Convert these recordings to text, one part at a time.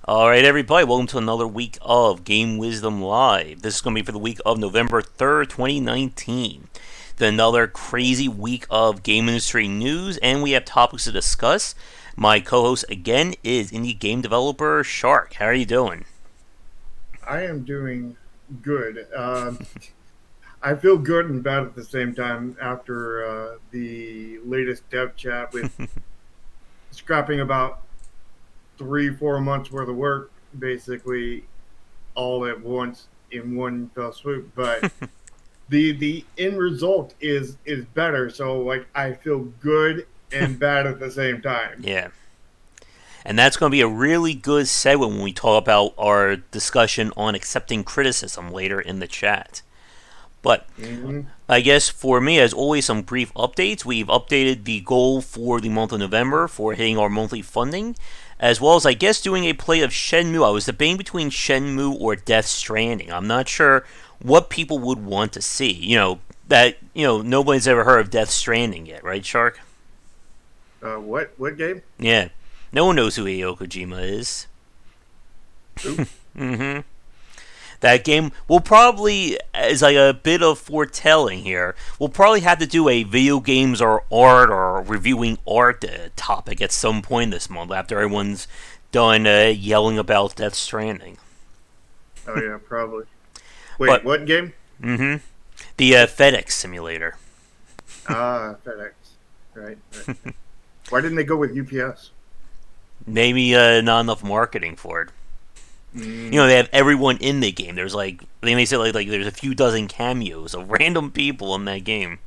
All right, everybody, welcome to another week of Game Wisdom Live. This is going to be for the week of November 3rd, 2019. Then another crazy week of game industry news, and we have topics to discuss. My co host again is indie game developer Shark. How are you doing? I am doing good. I feel good and bad at the same time after the latest dev chat with scrapping about 3, 4 months worth of work, basically all at once in one fell swoop. But the end result is better. So like I feel good and bad at the same time. Yeah. And that's going to be a really good segue when we talk about our discussion on accepting criticism later in the chat. But Hmm. I guess for me, as always, some brief updates. We've updated the goal for the month of November for hitting our monthly funding, as well as, I guess, doing a play of Shenmue. I was debating between Shenmue or Death Stranding. I'm not sure what people would want to see. Nobody's ever heard of Death Stranding yet, right, Shark? What game? Yeah. No one knows who Hideo Kojima is. Who? Mm-hmm. That game will probably, as like a bit of foretelling here, we'll probably have to do a video games or art or reviewing art topic at some point this month after everyone's done yelling about Death Stranding. Oh yeah, probably. Wait, But, what game? the FedEx simulator. FedEx. Right. Why didn't they go with UPS? Maybe not enough marketing for it. Mm. They have everyone in the game. There's like, they say like there's a few dozen cameos of random people in that game.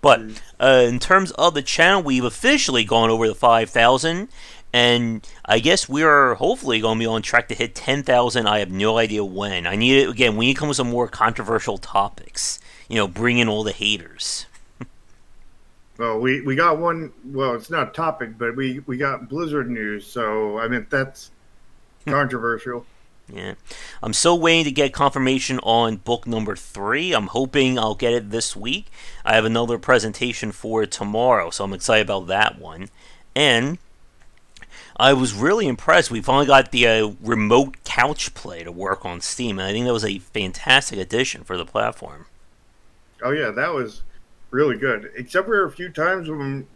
But in terms of the channel, we've officially gone over the 5,000, and I guess we are hopefully going to be on track to hit 10,000. I have no idea when. I need it again. We need to come with some more controversial topics. Bring in all the haters. Well, we got one. Well, it's not a topic, but we got Blizzard news. So I mean that's controversial. Yeah, I'm still waiting to get confirmation on book number 3. I'm hoping I'll get it this week. I have another presentation for it tomorrow, so I'm excited about that one. And I was really impressed. We finally got the remote couch play to work on Steam, and I think that was a fantastic addition for the platform. Oh yeah, that was really good. Except for a few times when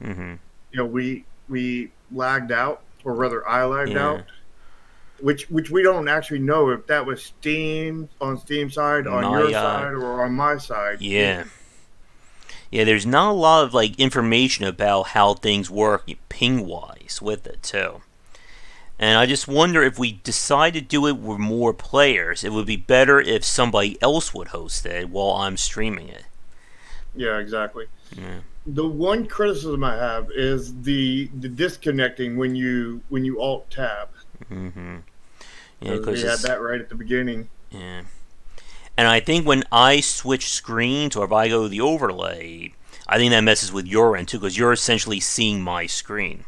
Mm-hmm. we lagged out, or rather I lagged Yeah, out, which we don't actually know if that was Steam on Steam side, on my your side, or on my side. yeah, yeah. There's not a lot of like information about how things work ping wise with it too. And I just wonder if we decide to do it with more players, it would be better if somebody else would host it while I'm streaming it. Yeah, exactly. Yeah. The one criticism I have is the disconnecting when you alt tab. Mm-hmm. Yeah, So they because had it's that right at the beginning. yeah. And I think when I switch screens or if I go to the overlay, I think that messes with your end too because you're essentially seeing my screen.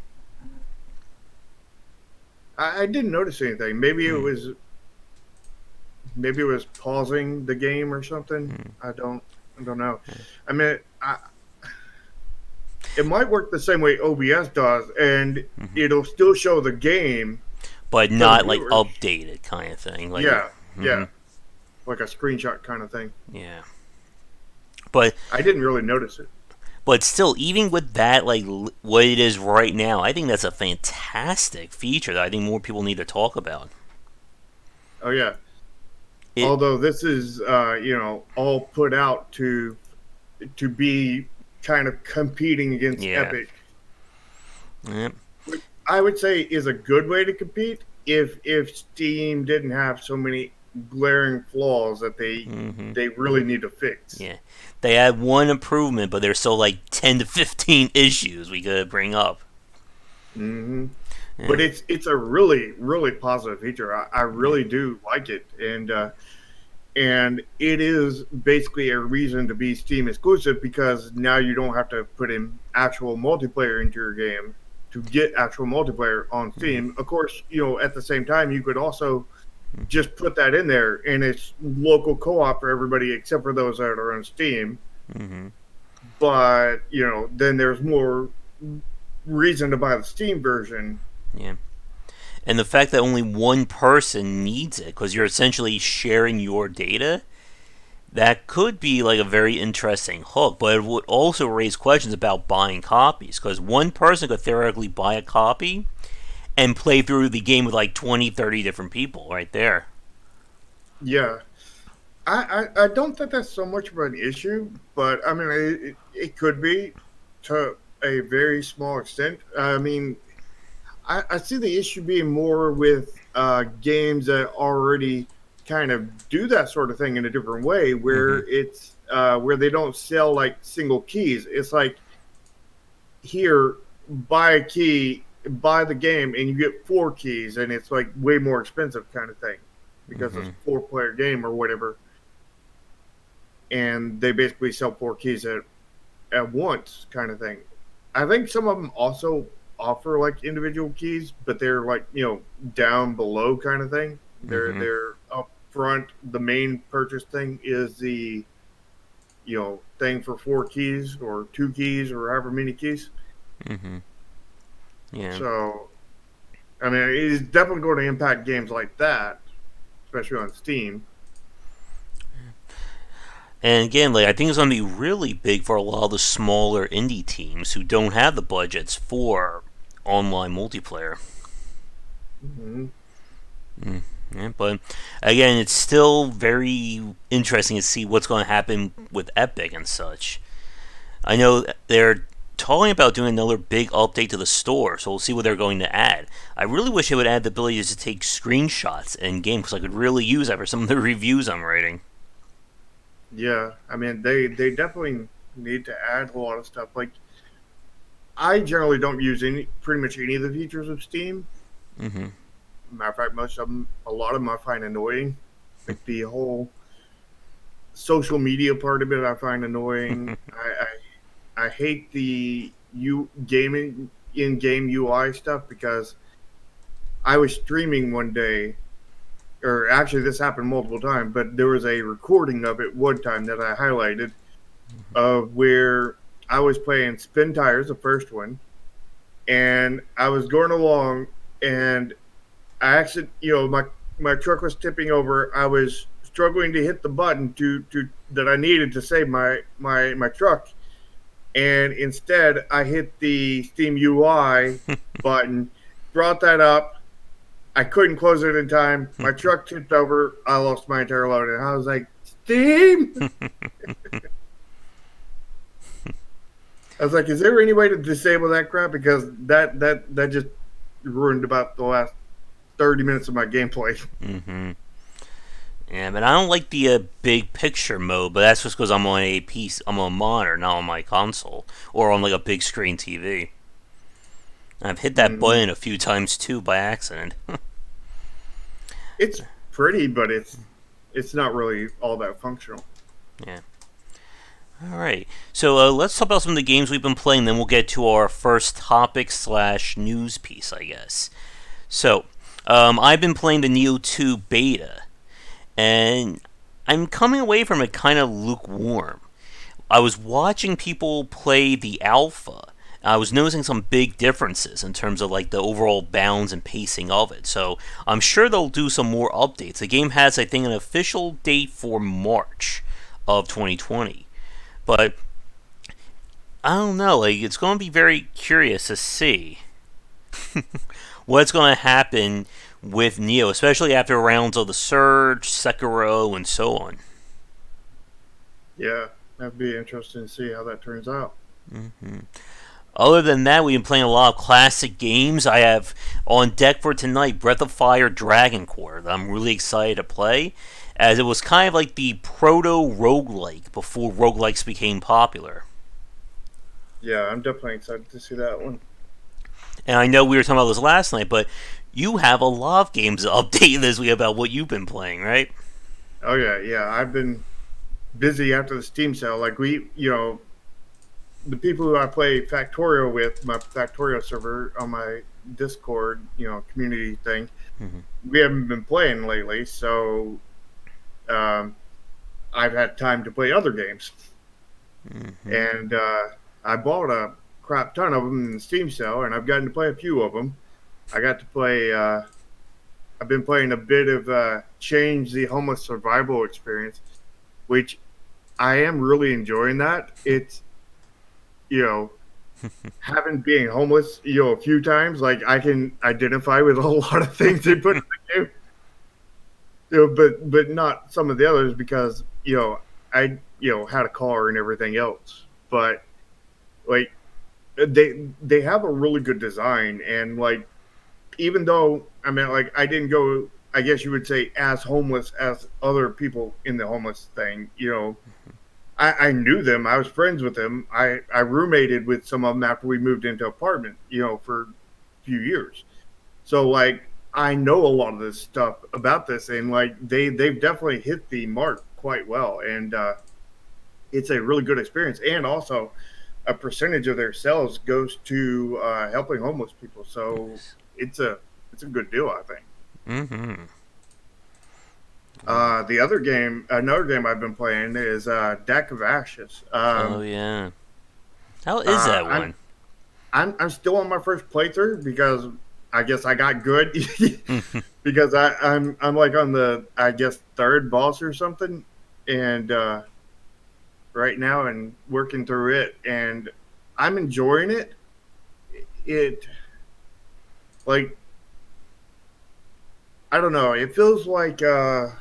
I didn't notice anything. Hmm. Maybe it was pausing the game or something. Hmm. I don't know. I mean, it might work the same way OBS does, and Hmm. it'll still show the game But for the not like viewers. updated kind of thing. Like, Yeah, hmm, yeah, like a screenshot kind of thing. yeah. But I didn't really notice it. still, even with that, like what it is right now, I think that's a fantastic feature that I think more people need to talk about. Oh yeah. It, Although this is all put out to be kind of competing against yeah, Epic, yeah, which I would say is a good way to compete if Steam didn't have so many glaring flaws that hmm, they really need to fix. yeah. They had one improvement, but there's still like 10 to 15 issues we could bring up. Hmm. But Yeah, it's a really positive feature. I yeah, really do like it, and it is basically a reason to be Steam exclusive because now you don't have to put in actual multiplayer into your game to get actual multiplayer on hmm, Steam. Of course, at the same time you could also just put that in there and it's local co-op for everybody except for those that are on Steam. hmm, But then there's reason to buy the Steam version. Yeah. And the fact that only one person needs it, because you're essentially sharing your data, that could be like a very interesting hook, but it would also raise questions about buying copies, because one person could theoretically buy a copy and play through the game with like 20, 30 different people right there. Yeah, I don't think that's so much of an issue, but I mean, it could be to a very small extent. I mean, I see the issue being more with games that already kind of do that sort of thing in a different way, Mm-hmm. where it's where they don't sell like single keys. It's like here, buy a key, buy the game, and you get four keys, and it's like way more expensive kind of thing because it's Mm-hmm. a four-player game or whatever. And they basically sell four keys at once, kind of thing. I think some of them also offer like individual keys, but they're like down below kind of thing. Mm-hmm. They're up front. The main purchase thing is the thing for four keys or two keys or however many keys. Mm-hmm. Yeah. So I mean, it's definitely going to impact games like that, especially on Steam. And again, like I think it's going to be really big for a lot of the smaller indie teams who don't have the budgets for online multiplayer. Hmm. Mm, yeah, but again, it's still very interesting to see what's going to happen with Epic and such. I know they're talking about doing another big update to the store, so we'll see what they're going to add. I really wish they would add the ability to take screenshots in game because I could really use that for some of the reviews I'm writing. Yeah, I mean, they definitely need to add a lot of stuff. Like I generally don't use pretty much any of the features of Steam. Mm-hmm. Matter of fact, most of them, a lot of them, I find annoying. Like the whole social media part of it, I find annoying. I hate the gaming in game UI stuff because I was streaming one day, or actually this happened multiple times, but there was a recording of it one time that I highlighted of where I was playing Spin Tires, the first one, and I was going along, and I actually, my truck was tipping over. I was struggling to hit the button to that I needed to save my truck, and instead I hit the Steam UI button, brought that up. I couldn't close it in time. My truck tipped over. I lost my entire load, and I was like, Steam. I was like, is there any way to disable that crap? Because that just ruined about the last 30 minutes of my gameplay. Mm-hmm. Yeah, but I don't like the big picture mode, but that's just because I'm on a piece, I'm on a monitor, not on my console, or on like a big screen TV. I've hit that Mm-hmm. button a few times too by accident. It's pretty, but it's not really all that functional. Yeah. All right. So let's talk about some of the games we've been playing. Then we'll get to our first topic slash news piece, I guess. So I've been playing the Neo 2 beta, and I'm coming away from it kind of lukewarm. I was watching people play the alpha. I was noticing some big differences in terms of like the overall bounds and pacing of it. So I'm sure they'll do some more updates. The game has, I think, an official date for March of 2020. But I don't know. Like it's going to be very curious to see what's going to happen with Neo, especially after rounds of the Surge, Sekiro, and so on. Yeah, that'd be interesting to see how that turns out. Mm-hmm. Other than that, we've been playing a lot of classic games. I have on deck for tonight Breath of Fire Dragon Core that I'm really excited to play, as it was kind of like the proto roguelike before roguelikes became popular. Yeah, I'm definitely excited to see that one. And I know we were talking about this last night, but you have a lot of games to update this week about what you've been playing, right? Oh yeah, yeah. I've been busy after the Steam sale. Like the people who I play Factorio with, my Factorio server on my Discord, community thing, Mm-hmm. we haven't been playing lately, so um, I've had time to play other games. Mm-hmm. And I bought a crap ton of them in the Steam sale, and I've gotten to play a few of them. I got to play. I've been playing a bit of Change the Homeless Survival Experience, which I am really enjoying. That it's you know having being homeless a few times, like I can identify with a whole lot of things they put in the game. But not some of the others because I had a car and everything else. But like they have a really good design, and like even though I mean like I didn't go, I guess you would say, as homeless as other people in the homeless thing. I knew them. I was friends with them. I roommated with some of them after we moved into apartment, for a few years. So like I know a lot of this stuff about this, and like they've definitely hit the mark quite well, and it's a really good experience. And also, a percentage of their sales goes to helping homeless people. So Nice. it's a good deal, I think. Mm-hmm. Another game I've been playing is Deck of Ashes. Oh yeah. How is Uh, that I'm one? I'm still on my first playthrough because I guess I got good Mm-hmm. because I'm like on the, I guess, third boss or something, and right now and working through it, and I'm enjoying it. It like I don't know. It feels like I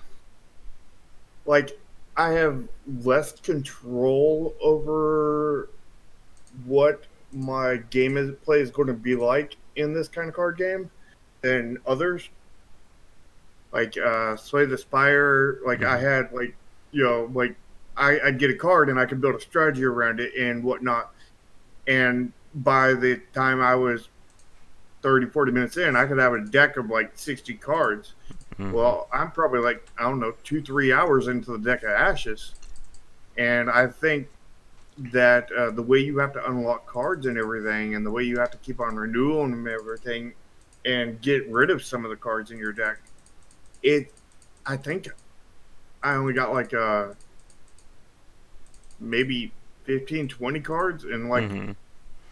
have less control over what my play is going to be like in this kind of card game than others. Like Slay the Spire, like I had like like I'd get a card and I could build a strategy around it and whatnot. And by the time I was 30, 40 minutes in, I could have a deck of like 60 cards. Mm-hmm. Well, I'm probably like, I don't know, 2, 3 hours into the deck of Ashes. And I think that the way you have to unlock cards and everything, and the way you have to keep on renewing them and everything, and get rid of some of the cards in your deck, it, I think I only got like maybe 15, 20 cards, and like Mm-hmm.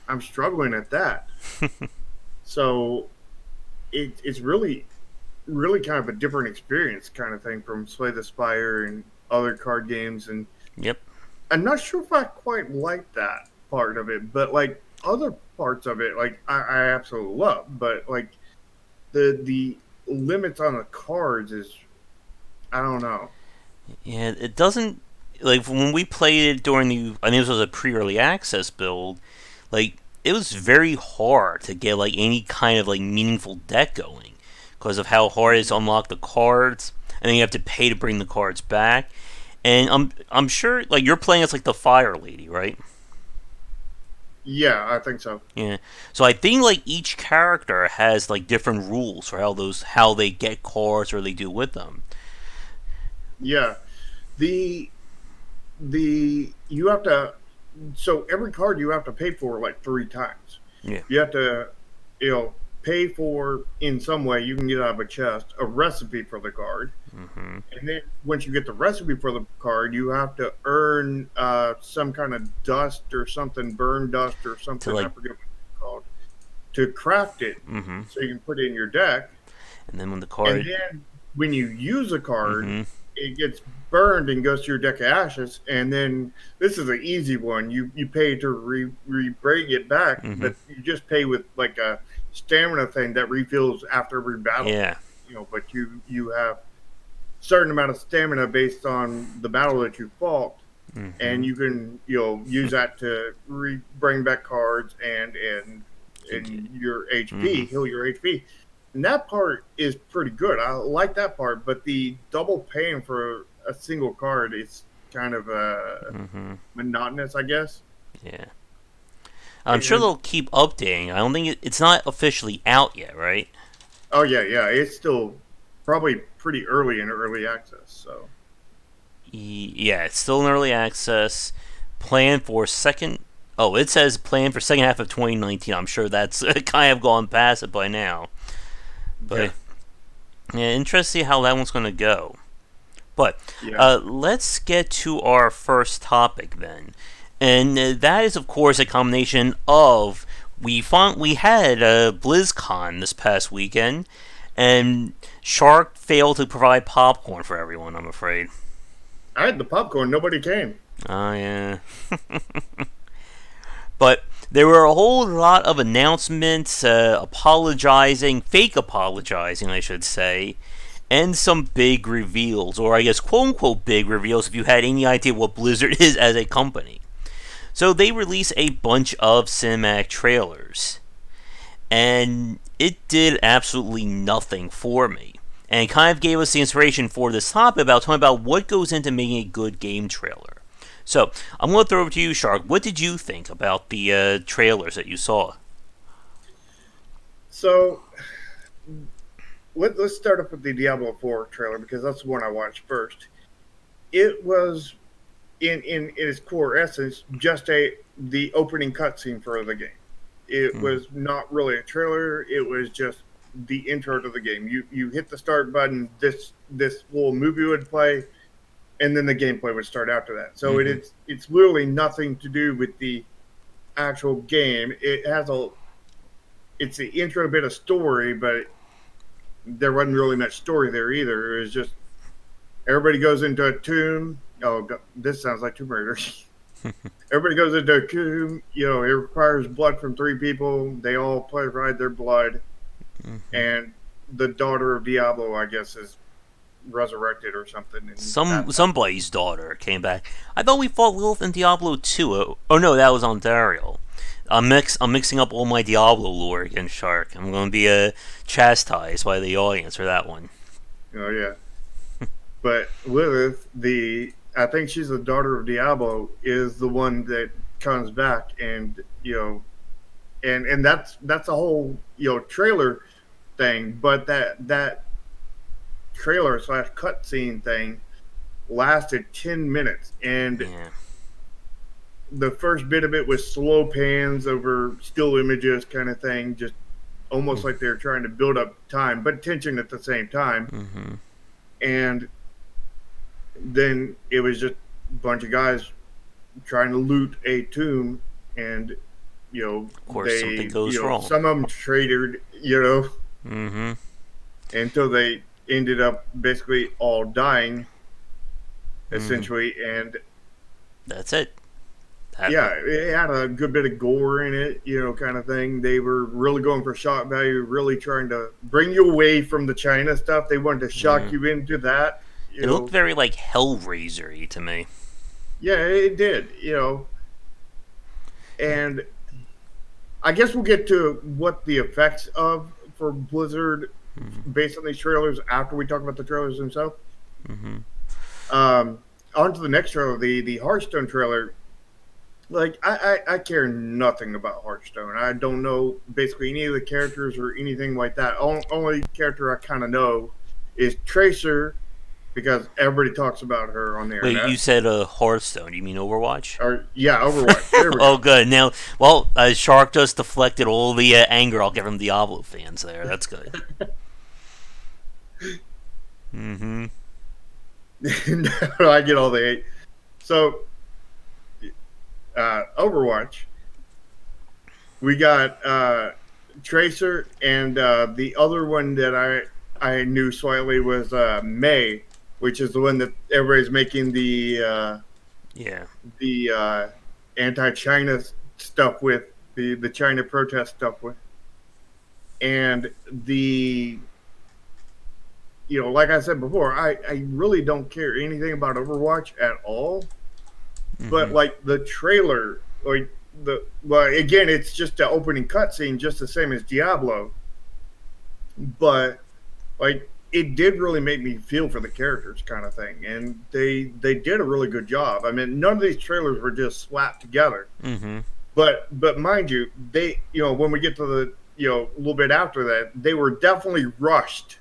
I'm struggling at that. So it's really kind of a different experience kind of thing from Slay the Spire and other card games. And Yep. I'm not sure if I quite like that part of it, but like other parts of it, like I absolutely love. But like the limits on the cards is, I don't know. Yeah, it doesn't like when we played it during the. I think this was a pre-early access build. Like it was very hard to get like any kind of like meaningful deck going because of how hard it is to unlock the cards, and then you have to pay to bring the cards back. And I'm sure like you're playing as like the Fire Lady, right? Yeah, I think so. Yeah. So I think like each character has like different rules for how they get cards or they do with them. Yeah, the you have to, so every card you have to pay for like 3 times. Yeah. You have to, you know, pay for, in some way you can get out of a chest, a recipe for the card, Mm-hmm. and then once you get the recipe for the card, you have to earn some kind of dust or something, burn dust or To something, I like. forget what it's called, to craft it Mm-hmm. so you can put it in your deck. And then when the And card. then when you use a card, Mm-hmm. it gets burned and goes to your deck of ashes. And then this is an easy one. You pay to bring it back, Mm-hmm. but you just pay with like a stamina thing that refills after every battle. Yeah. But you have certain amount of stamina based on the battle that you fought, Mm-hmm. and you can use that to bring back cards Keep it. and your Mm-hmm. HP, heal your HP. And that part is pretty good. I like that part, but the double paying for a single card is kind of Mm-hmm. monotonous, I guess. Yeah. I'm sure And they'll keep updating. I don't think it's not officially out yet, right? oh yeah, yeah, it's still probably pretty early in early access. So Yeah, it's still in early access. Plan for second. Oh, it says plan for second half of 2019. I'm sure that's kind of gone past it by now. yeah, But yeah, interesting how that one's going to go. But yeah, let's get to our first topic then. And that is, of course, a combination of we had BlizzCon this past weekend, and Shark failed to provide popcorn for everyone. I'm afraid. I had the popcorn. Nobody came. Oh yeah, but there were a whole lot of announcements, apologizing, fake apologizing, I should say, and some big reveals, or I guess quote unquote big reveals, if you had any idea what Blizzard is as a company. So they released a bunch of cinematic trailers, and it did absolutely nothing for me. And it kind of gave us the inspiration for this topic about talking about what goes into making a good game trailer. So I'm going to throw it over to you, Shark. What did you think about the trailers that you saw? So let's start up with the Diablo 4 trailer because that's the one I watched first. It was in its core essence just the opening cutscene for the game. It Hmm. was not really a trailer. It was just the intro to the game. You hit the start button. This little movie would play, and then the gameplay would start after that. So Mm-hmm. it's literally nothing to do with the actual game. It's the intro bit of story, but there wasn't really much story there either. It was just everybody goes into a tomb. Oh, God, this sounds like Tomb Raider. Everybody goes into a tomb. It requires blood from three people. They all provide their blood, Mm-hmm. and the daughter of Diablo, I guess, is resurrected or something, and that's how. Somebody's daughter came back. I thought we fought Lilith in Diablo 2. Oh no, that was on Daryl. I'm mixing up all my Diablo lore against Shark. I'm going to be chastised by the audience for that one. Oh yeah, but Lilith, the I think she's the daughter of Diablo, is the one that comes back, and and that's a whole trailer thing. But that trailer slash cutscene thing lasted 10 minutes, and Yeah. the first bit of it was slow pans over still images, kind of thing, just almost like they're trying to build up time, but tension at the same time. Mm-hmm. And then it was just a bunch of guys trying to loot a tomb, and Of course, something goes wrong. some of them traded, Mm-hmm. until they ended up basically all dying, Mm-hmm. essentially. And That's it. That, yeah, it had a good bit of gore in it, kind of thing. They were really going for shock value, really trying to bring you away from the China stuff. They wanted to shock yeah. you into that, It looked very like Hellraiser-y to me. Yeah, it did, and I guess we'll get to what the effects of for Blizzard Mm-hmm. based on these trailers after we talk about the trailers themselves. Mm-hmm. Um, On to the next trailer, the Hearthstone trailer. Like I care nothing about Hearthstone. I don't know basically any of the characters or anything like that. Only character I kind of know is Tracer because everybody talks about her on the Wait, you internet. said Hearthstone. You mean Overwatch? Or yeah, Overwatch. There we Oh, go. good. Now, well, Shark just deflected all the anger I'll get from Diablo fans there. That's good. Mm-hmm. I get all the hate. So Overwatch, we got Tracer, and the other one that I knew slightly was May, which is the one that everybody's making Yeah. the anti-China stuff with, the China protest stuff with, and the like I said before, I really don't care anything about Overwatch at all. But Mm-hmm. like the trailer, like well, again, it's just the opening cutscene, just the same as Diablo. But like it did really make me feel for the characters, kind of thing, and they did a really good job. I mean, none of these trailers were just slapped together, Mm-hmm. but mind you, they when we get to the a little bit after that, they were definitely rushed.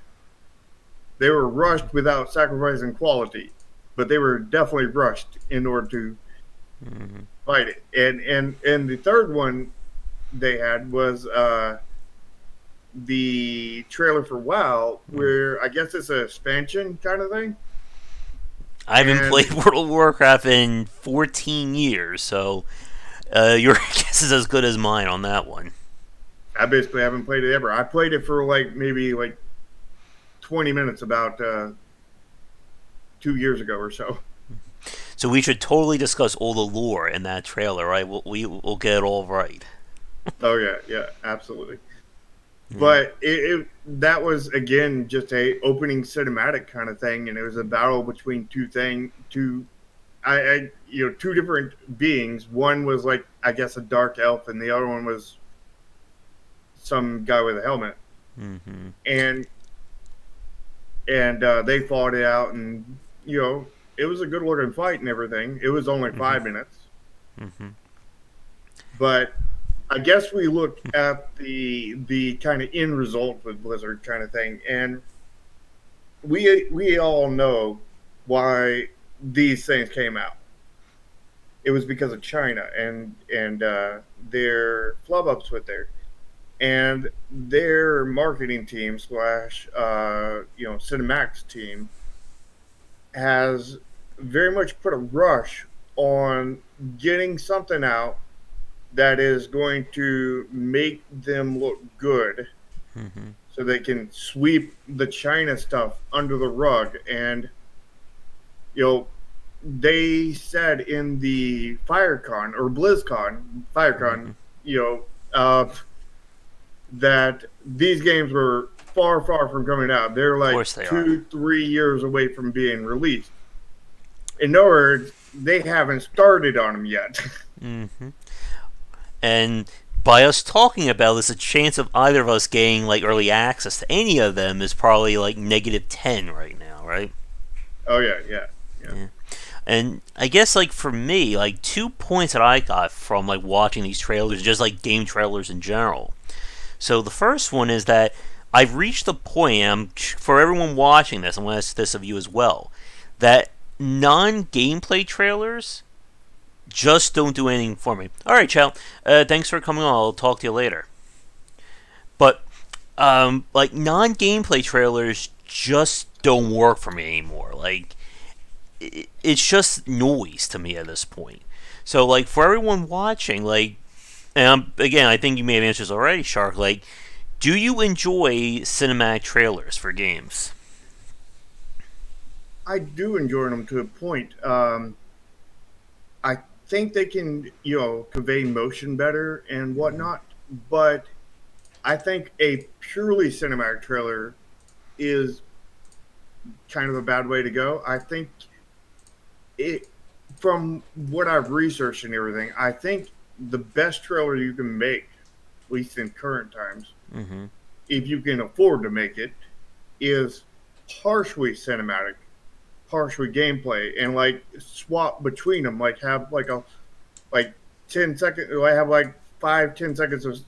They were rushed without sacrificing quality, but they were definitely rushed in order to Mm-hmm. fight it. And the third one they had was the trailer for WoW, where I guess it's an expansion kind of thing. I haven't And played World of Warcraft in 14 years, so your guess is as good as mine on that one. I basically haven't played it ever. I played it for like maybe like 20 minutes about 2 years ago or so. So we should totally discuss all the lore in that trailer, right? We'll get it all right. Oh yeah, yeah, absolutely. Yeah. But that was again just a opening cinematic kind of thing, and it was a battle between two two different beings. One was like I guess a dark elf, and the other one was some guy with a helmet, Mm-hmm. and they fought it out, and it was a good looking fight and everything. It was only Mm-hmm. 5 minutes, Mm-hmm. but I guess we look at the kind of end result with Blizzard kind of thing, and we all know why these things came out. It was because of China and their flub ups with there and their marketing team slash Cinemax team has very much put a rush on getting something out that is going to make them look good Mm-hmm. so they can sweep the China stuff under the rug. And, you know, they said in the Mm-hmm. FireCon, you know, that these games were far, far from coming out. They're Of like course they are. 2, 3 years away from being released. In other words, they haven't started on them yet. Mm-hmm. And by us talking about this, the chance of either of us getting like early access to any of them is probably like -10 right now, right? Oh yeah, yeah, yeah. Yeah. And I guess like for me, like 2 points that I got from like watching these trailers, just like game trailers in general. So the first one is that I've reached the point, for everyone watching this, I'm going to ask this of you as well, that non-gameplay trailers just don't do anything for me. All right, Chow. Thanks for coming on. I'll talk to you later. But like non-gameplay trailers just don't work for me anymore. Like it's just noise to me at this point. So like for everyone watching, like, and again, I think you may have answers already, Shark. Like, do you enjoy cinematic trailers for games? I do enjoy them to a point. I think they can, convey emotion better and whatnot. But I think a purely cinematic trailer is kind of a bad way to go. I think it, from what I've researched and everything, I think the best trailer you can make, at least in current times, Mm-hmm. if you can afford to make it, is partially cinematic, partially gameplay, and like swap between them. Like have like 10 seconds. I have like 5, 10 seconds of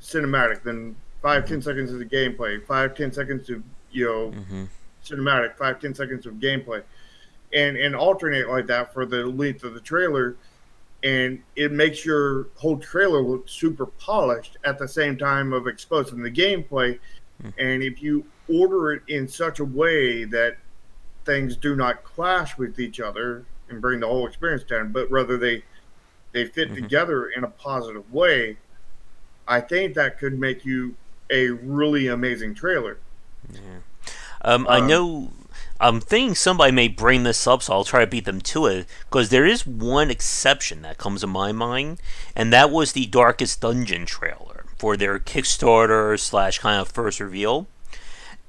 cinematic, then five, Mm-hmm. 10 seconds of the gameplay, 5, 10 seconds of Mm-hmm. cinematic, 5, 10 seconds of gameplay, and alternate like that for the length of the trailer, and it makes your whole trailer look super polished at the same time of exposing the gameplay. And if you order it in such a way that things do not clash with each other and bring the whole experience down, but rather they fit Mm-hmm. together in a positive way, I think that could make you a really amazing trailer. Yeah. I Um, know. I'm thinking somebody may bring this up, so I'll try to beat them to it. Because there is one exception that comes to my mind, and that was the Darkest Dungeon trailer for their Kickstarter slash kind of first reveal. mhm.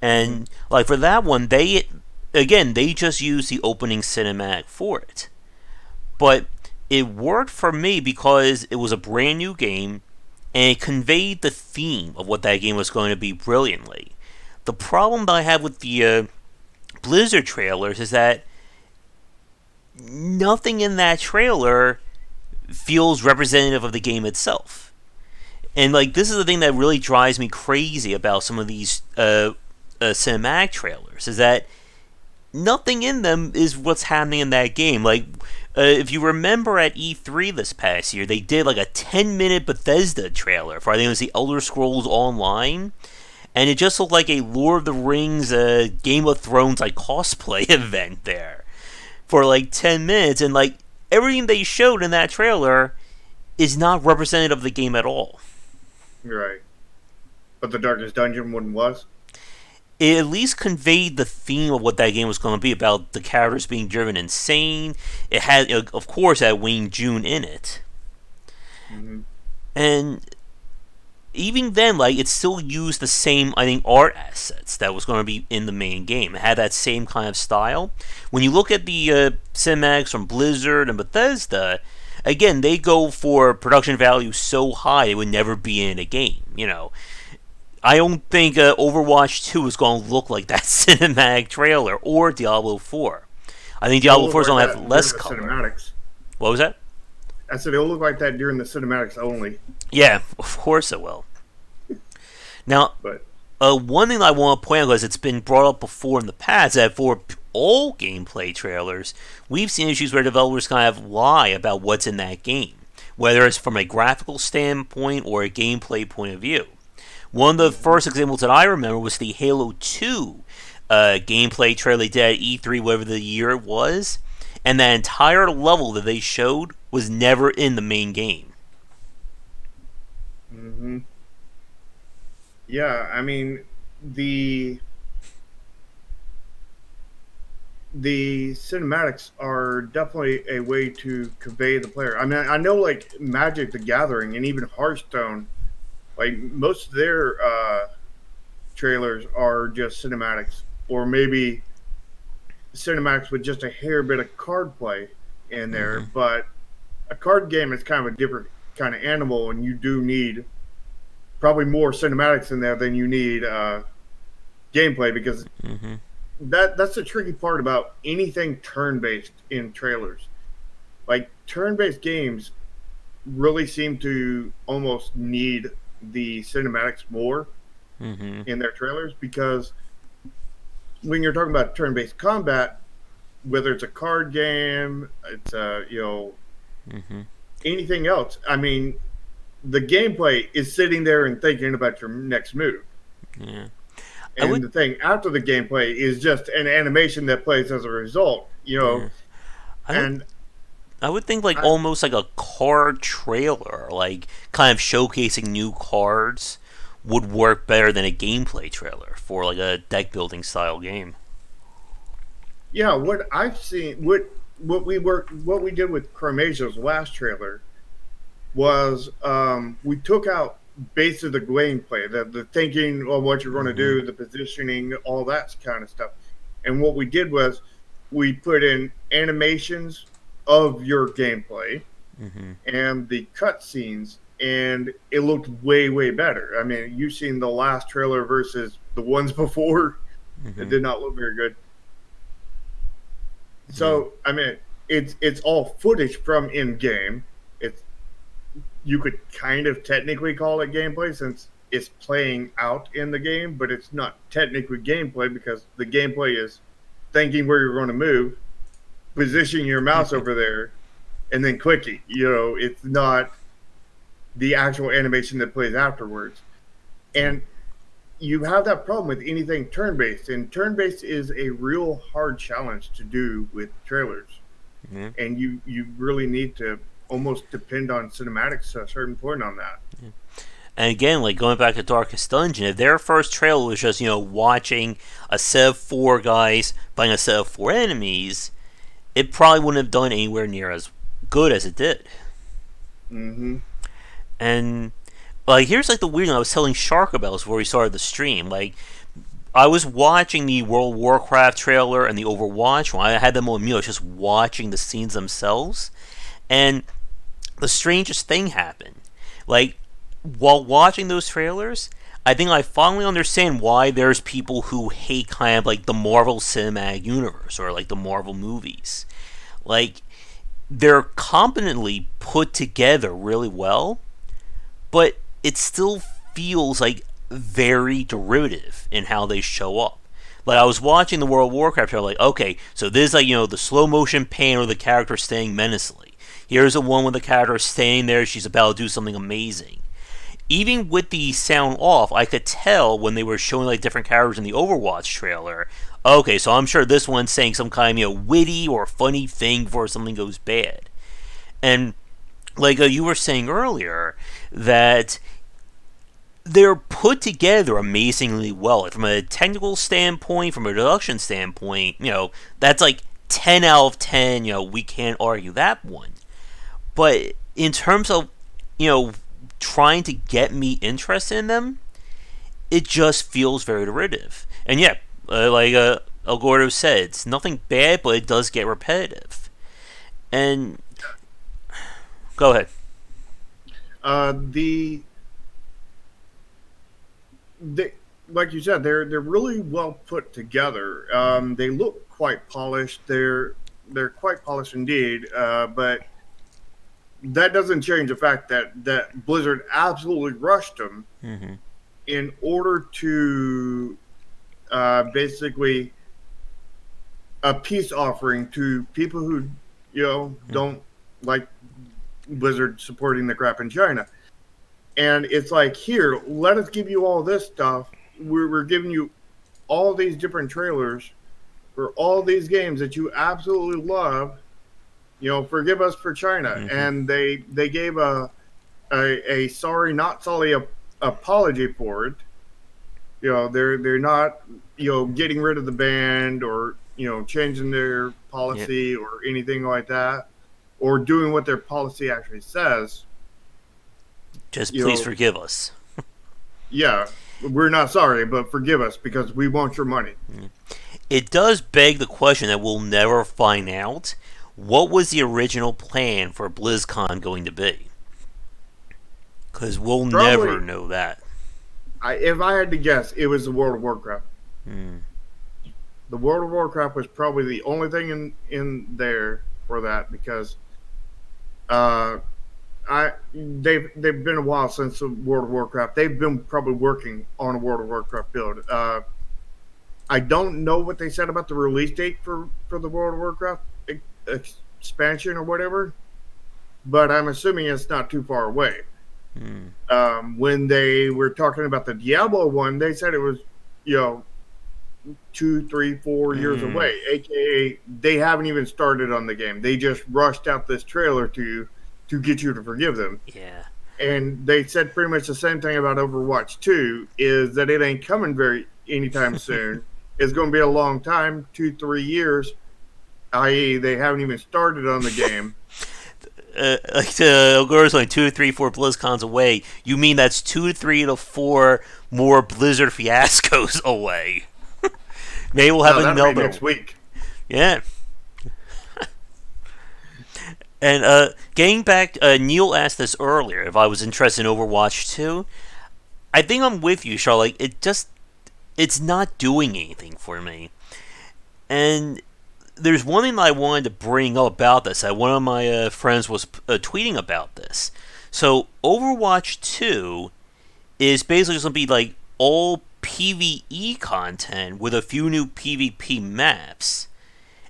And like for that one, they just used the opening cinematic for it, but it worked for me because it was a brand new game and it conveyed the theme of what that game was going to be brilliantly. The problem that I have with the Blizzard trailers is that nothing in that trailer feels representative of the game itself. And like this is the thing that really drives me crazy about some of these cinematic trailers is that nothing in them is what's happening in that game. Like if you remember at E3 this past year, they did like a 10-minute Bethesda trailer for I think it was the Elder Scrolls Online, and it just looked like a Lord of the Rings, Game of Thrones like cosplay event there. for like 10 minutes, and like everything they showed in that trailer is not representative of the game at all. Right. But the Darkest Dungeon one was. It at least conveyed the theme of what that game was going to be about the characters being driven insane. It had, of course, had Wayne June in it. Hmm. And even then, like, it still used the same, I think, art assets that was going to be in the main game. It had that same kind of style. When you look at the cinematics from Blizzard and Bethesda, again, they go for production value so high it would never be in a game. I don't think Overwatch 2 is going to look like that cinematic trailer or Diablo 4. I think It'll Diablo look 4 is like going to have that less during the color. cinematics. What was that? I said it'll look like that during the cinematics only. Yeah, of course it will. Now, But one thing I want to point out, because it's been brought up before in the past, that for all gameplay trailers, we've seen issues where developers kind of lie about what's in that game, whether it's from a graphical standpoint or a gameplay point of view. One of the hmm first examples that I remember was the Halo 2 gameplay trailer they did at E3, whatever the year it was, and that entire level that they showed was never in the main game. hmm yeah, I mean the the cinematics are definitely a way to convey the player. I mean, I know like Magic the Gathering and even Hearthstone, like most of their trailers are just cinematics, or maybe cinematics with just a hair bit of card play in there. Mm-hmm. But a card game is kind of a different kind of animal, and you do need probably more cinematics in there than you need gameplay because Mm-hmm. that's the tricky part about anything turn based in trailers. Like turn based games really seem to almost need the cinematics more Mm-hmm. in their trailers because when you're talking about turn based combat, whether it's a card game, it's Mm-hmm. anything else. I mean, the gameplay is sitting there and thinking about your next move. Yeah. I And would. the thing after the gameplay is just an animation that plays as a result, Yeah. I would and I would think like I, almost like a card trailer, like kind of showcasing new cards, would work better than a gameplay trailer for like a deck building style game. yeah, what I've seen, what we did with Chromasia's last trailer was we took out base of the gameplay, the thinking of what you're going to Mm-hmm. do, the positioning, all that kind of stuff. And what we did was we put in animations of your gameplay Mm-hmm. and the cutscenes, and it looked way better. I mean, you've seen the last trailer versus the ones before; it Mm-hmm. did not look very good. Yeah. So, I mean, it's all footage from in game. It's you could kind of technically call it gameplay since it's playing out in the game, but it's not technically gameplay because the gameplay is thinking where you're going to move, positioning your mouse over there, and then clicking. It's not the actual animation that plays afterwards. And you have that problem with anything turn based, and turn based is a real hard challenge to do with trailers. Yeah. And you really need to almost depend on cinematics to a certain point on that. And again, like going back to Darkest Dungeon, if their first trailer was just watching a set of four guys fighting a set of four enemies, it probably wouldn't have done anywhere near as good as it did. Hmm. And like here's like the weird thing I was telling Shark about before we started the stream. Like I was watching the World of Warcraft trailer and the Overwatch one. I had them on mute. I was just watching the scenes themselves, and the strangest thing happened. Like while watching those trailers, I think I finally understand why there's people who hate kind of like the Marvel Cinematic Universe or like the Marvel movies. Like they're competently put together really well, but it still feels like very derivative in how they show up. Like I was watching the World of Warcraft trailer, like okay, so this is like the slow motion pan of the character staying menacingly. Here's a one with the character staying there, she's about to do something amazing. even with the sound off, I could tell when they were showing like different characters in the Overwatch trailer. Okay, so I'm sure this one's saying some kind of witty or funny thing before something goes bad. And like you were saying earlier, that they're put together amazingly well. Like, from a technical standpoint, from a production standpoint, that's like 10 out of 10. We can't argue that one. But in terms of, you know, trying to get me interested in them, it just feels very derivative. And yeah, like El Gordo said, it's nothing bad, but it does get repetitive. And go ahead. The they like you said, they're really well put together. They look quite polished. They're quite polished indeed. But that doesn't change the fact that Blizzard absolutely rushed them Mm-hmm. in order to basically a peace offering to people who don't like Blizzard supporting the crap in China. And it's like, here, let us give you all this stuff. We're giving you all these different trailers for all these games that you absolutely love. Forgive us for China. Mm-hmm. And they gave a sorry, not sorry apology for it. They're not getting rid of the band or changing their Yep. policy or anything like that, or doing what their policy actually says. Just you please know forgive us. yeah, we're not sorry, but forgive us because we want your money. It does beg the question that we'll never find out. What was the original plan for BlizzCon going to be? Because we'll never Probably, know that. if I had to guess, it was the World of Warcraft. Hmm. The World of Warcraft was probably the only thing in there for that because uh, they've been a while since the World of Warcraft. They've been probably working on a World of Warcraft build. I don't know what they said about the release date for the World of Warcraft expansion or whatever, but I'm assuming it's not too far away. Hmm. When they were talking about the Diablo one, they said it was, you know, 2, 3, 4 years Hmm. away. AKA, they haven't even started on the game. They just rushed out this trailer to get you to forgive them. Yeah. And they said pretty much the same thing about Overwatch 2, is that it ain't coming very anytime soon. It's going to be a long time, 2, 3 years, i.e., they haven't even started on the game. Like Elgora's only 2 to 3, 4 BlizzCons away. You mean that's 2 to 3 to 4 more Blizzard fiascos away? Maybe we'll have No, that'll be another. next week. Yeah. And getting back, Neil asked this earlier if I was interested in Overwatch 2. I think I'm with you, Charlotte. It's not doing anything for me. And there's one thing that I wanted to bring up about this. One of my friends was tweeting about this. So Overwatch 2 is basically just going to be like all PvE content with a few new PvP maps.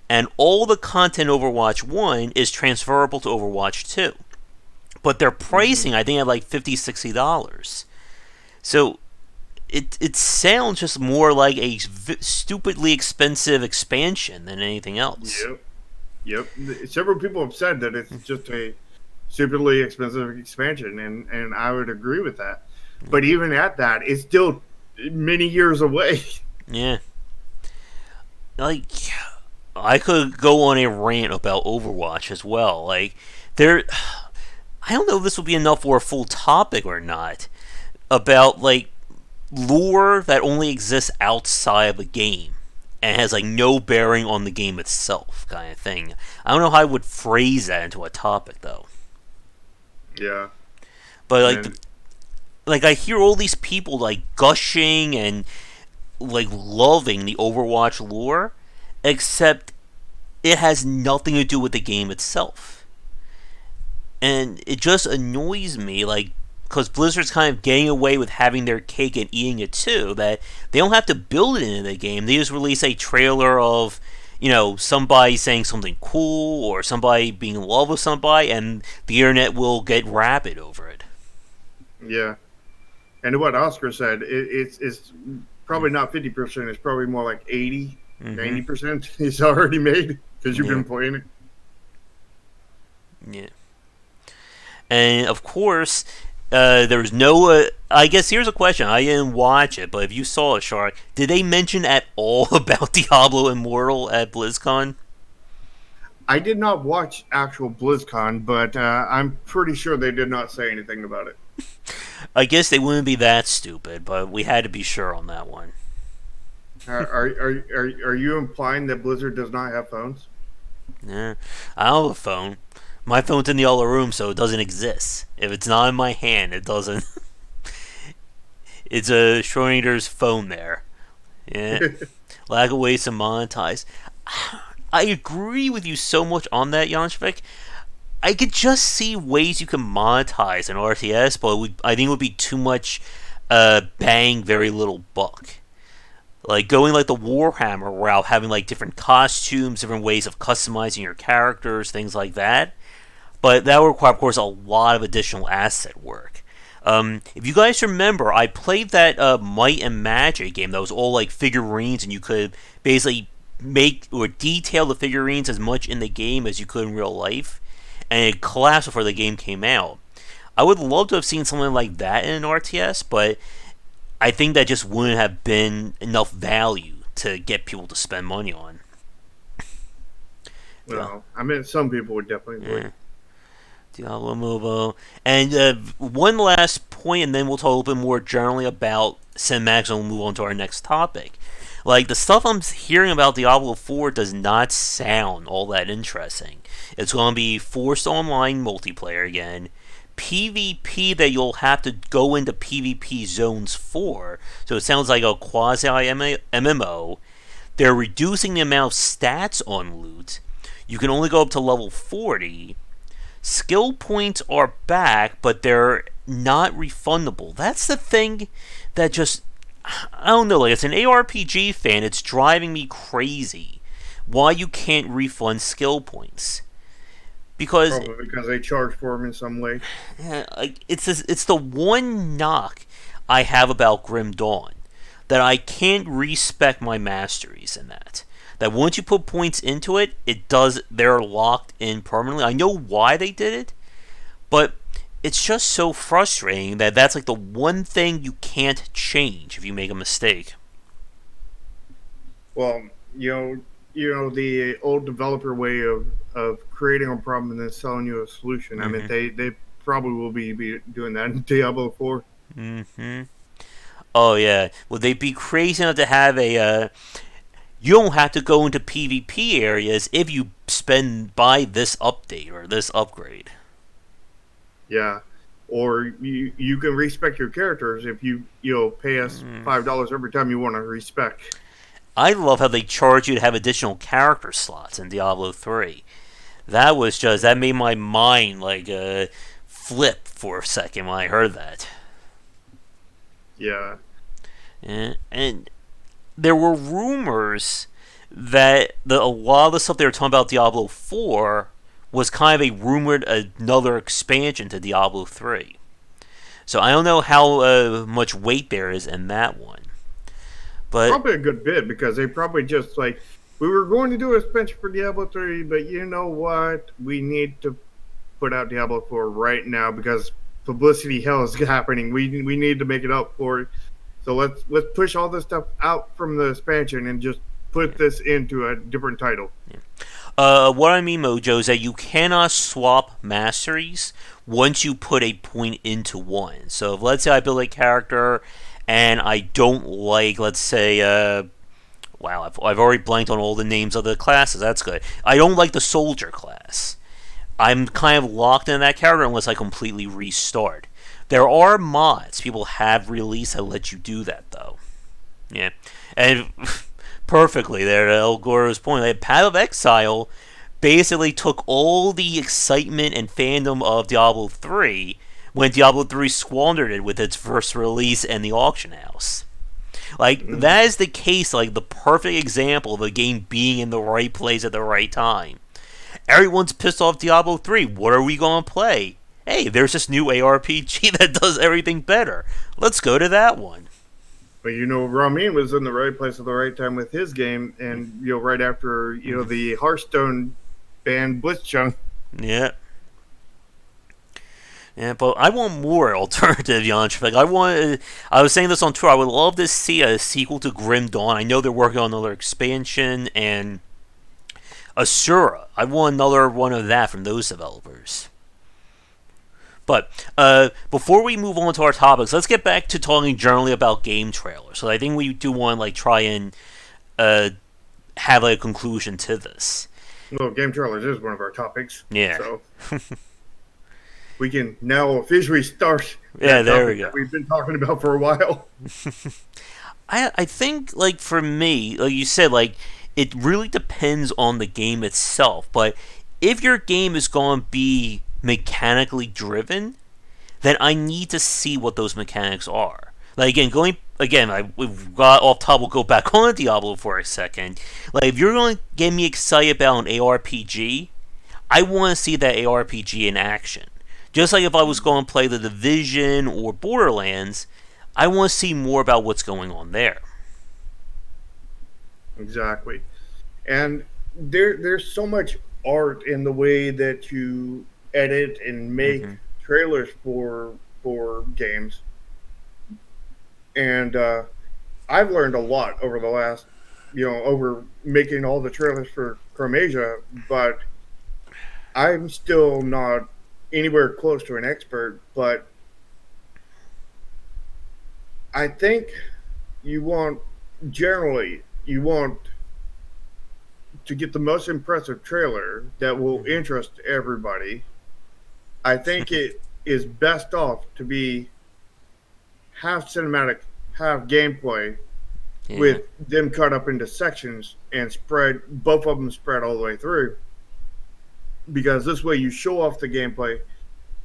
And all the content Overwatch 1 is transferable to Overwatch 2. But their Mm-hmm. pricing, I think, at like $50, $60. So it sounds just more like a stupidly expensive expansion than anything else. Yep. Yep. Several people have said that it's just a stupidly expensive expansion, and I would agree with that. But even at that, it's still many years away. Yeah. Like, I could go on a rant about Overwatch as well. Like, there. I don't know if this will be enough for a full topic or not. About, like, lore that only exists outside of the game and has like no bearing on the game itself, kind of thing. I don't know how I would phrase that into a topic though. Yeah. But And like I hear all these people like gushing and like loving the Overwatch lore, except it has nothing to do with the game itself, and it just annoys me. Like, because Blizzard's kind of getting away with having their cake and eating it too. That they don't have to build it into the game. They just release a trailer of, somebody saying something cool or somebody being in love with somebody, and the internet will get rabid over it. yeah. And what Oscar said, it's probably not 50%. It's probably more like 80, Mm-hmm. 90% is already made because you've Yeah. been playing it. Yeah. And of course, there was no. I guess here's a question. I didn't watch it, but if you saw it, Shark, did they mention at all about Diablo Immortal at BlizzCon? I did not watch actual BlizzCon, but I'm pretty sure they did not say anything about it. I guess they wouldn't be that stupid, but we had to be sure on that one. Are you implying that Blizzard does not have phones? Yeah, I don't have a phone. My phone's in the other room, so it doesn't exist. If it's not in my hand, it doesn't. It's a Schrodinger's phone there. Yeah, lack of ways to monetize. I agree with you so much on that, Janshvik. I could just see ways you can monetize an RTS, but I think it would be too much bang, very little buck. Like going like the Warhammer route, having like different costumes, different ways of customizing your characters, things like that. But that would require, of course, a lot of additional asset work. If you guys remember, I played that Might and Magic game that was all like figurines, and you could basically make or detail the figurines as much in the game as you could in real life, and it collapsed before the game came out. I would love to have seen something like that in an RTS, but I think that just wouldn't have been enough value to get people to spend money on. Yeah. Well, I mean, some people would definitely would. Yeah. Diablo Mobile. And one last point, and then we'll talk a little bit more generally about cinematics, and we'll move on to our next topic. Like, the stuff I'm hearing about Diablo 4 does not sound all that interesting. It's going to be forced online multiplayer again. PvP that you'll have to go into PvP zones for. So it sounds like a quasi MMO. They're reducing the amount of stats on loot. You can only go up to level 40. Skill points are back, but they're not refundable. That's the thing that just, I don't know, like as an ARPG fan, it's driving me crazy why you can't refund skill points. Because Probably because they charge for them in some way. like it's the one knock I have about Grim Dawn, that I can't respect my masteries in that. That once you put points into it, they're locked in permanently. I know why they did it, but it's just so frustrating that that's like the one thing you can't change if you make a mistake. Well, the old developer way of creating a problem and then selling you a solution. I mean, Mm-hmm. they probably will be doing that in Diablo 4. Mm-hmm. Oh yeah. Would they be crazy enough to have a you don't have to go into PvP areas if you spend buy this update or this upgrade. Yeah. Or you can respect your characters if you pay us Mm. $5 every time you want to respect. I love how they charge you to have additional character slots in Diablo 3. That made my mind like flip for a second when I heard that. Yeah. And there were rumors that a lot of the stuff they were talking about Diablo 4 was kind of a rumored another expansion to Diablo 3. So I don't know how much weight there is in that one. But Probably a good bit because they probably just like we were going to do a expansion for Diablo 3, but you know what? We need to put out Diablo 4 right now because publicity hell is happening. We need to make it up for it. So let's push all this stuff out from the expansion and just put this into a different title. what I mean, Mojo, is that you cannot swap masteries once you put a point into one. So if, let's say I build a character and I don't like, let's say, wow, I've already blanked on all the names of the classes. That's good. I don't like the soldier class. I'm kind of locked in that character unless I completely restart. There are mods people have released that let you do that, though. Yeah. And perfectly there, to El Goro's point, like, Path of Exile basically took all the excitement and fandom of Diablo 3 when Diablo 3 squandered it with its first release and the auction house. Like, that is the case, like, the perfect example of a game being in the right place at the right time. Everyone's pissed off Diablo 3. What are we going to play? hey, there's this new ARPG that does everything better. Let's go to that one. But Ramin was in the right place at the right time with his game, and right after the Hearthstone banned Blitzchung. Yeah. Yeah, but I want more alternative Yantra. I was saying this on Twitter. I would love to see a sequel to Grim Dawn. I know they're working on another expansion, and Asura. I want another one of that from those developers. But before we move on to our topics, let's get back to talking generally about game trailers. So I think we do want to try and uh, have a conclusion to this. Well, game trailers is one of our topics. Yeah. So we can now officially start Yeah, that there topic we go. that we've been talking about for a while. I think for me, like you said, it really depends on the game itself. But if your game is going to be mechanically driven, then I need to see what those mechanics are. We've got off top. We'll go back on Diablo for a second. If you're going to get me excited about an ARPG, I want to see that ARPG in action. Just like if I was going to play The Division or Borderlands, I want to see more about what's going on there. Exactly. And there's so much art in the way that you edit and make trailers for games. And I've learned a lot over the last, over making all the trailers for Chromasia, but I'm still not anywhere close to an expert. But I think you want to get the most impressive trailer that will interest everybody. I think it is best off to be half cinematic, half gameplay, with them cut up into sections and both of them spread all the way through. Because this way you show off the gameplay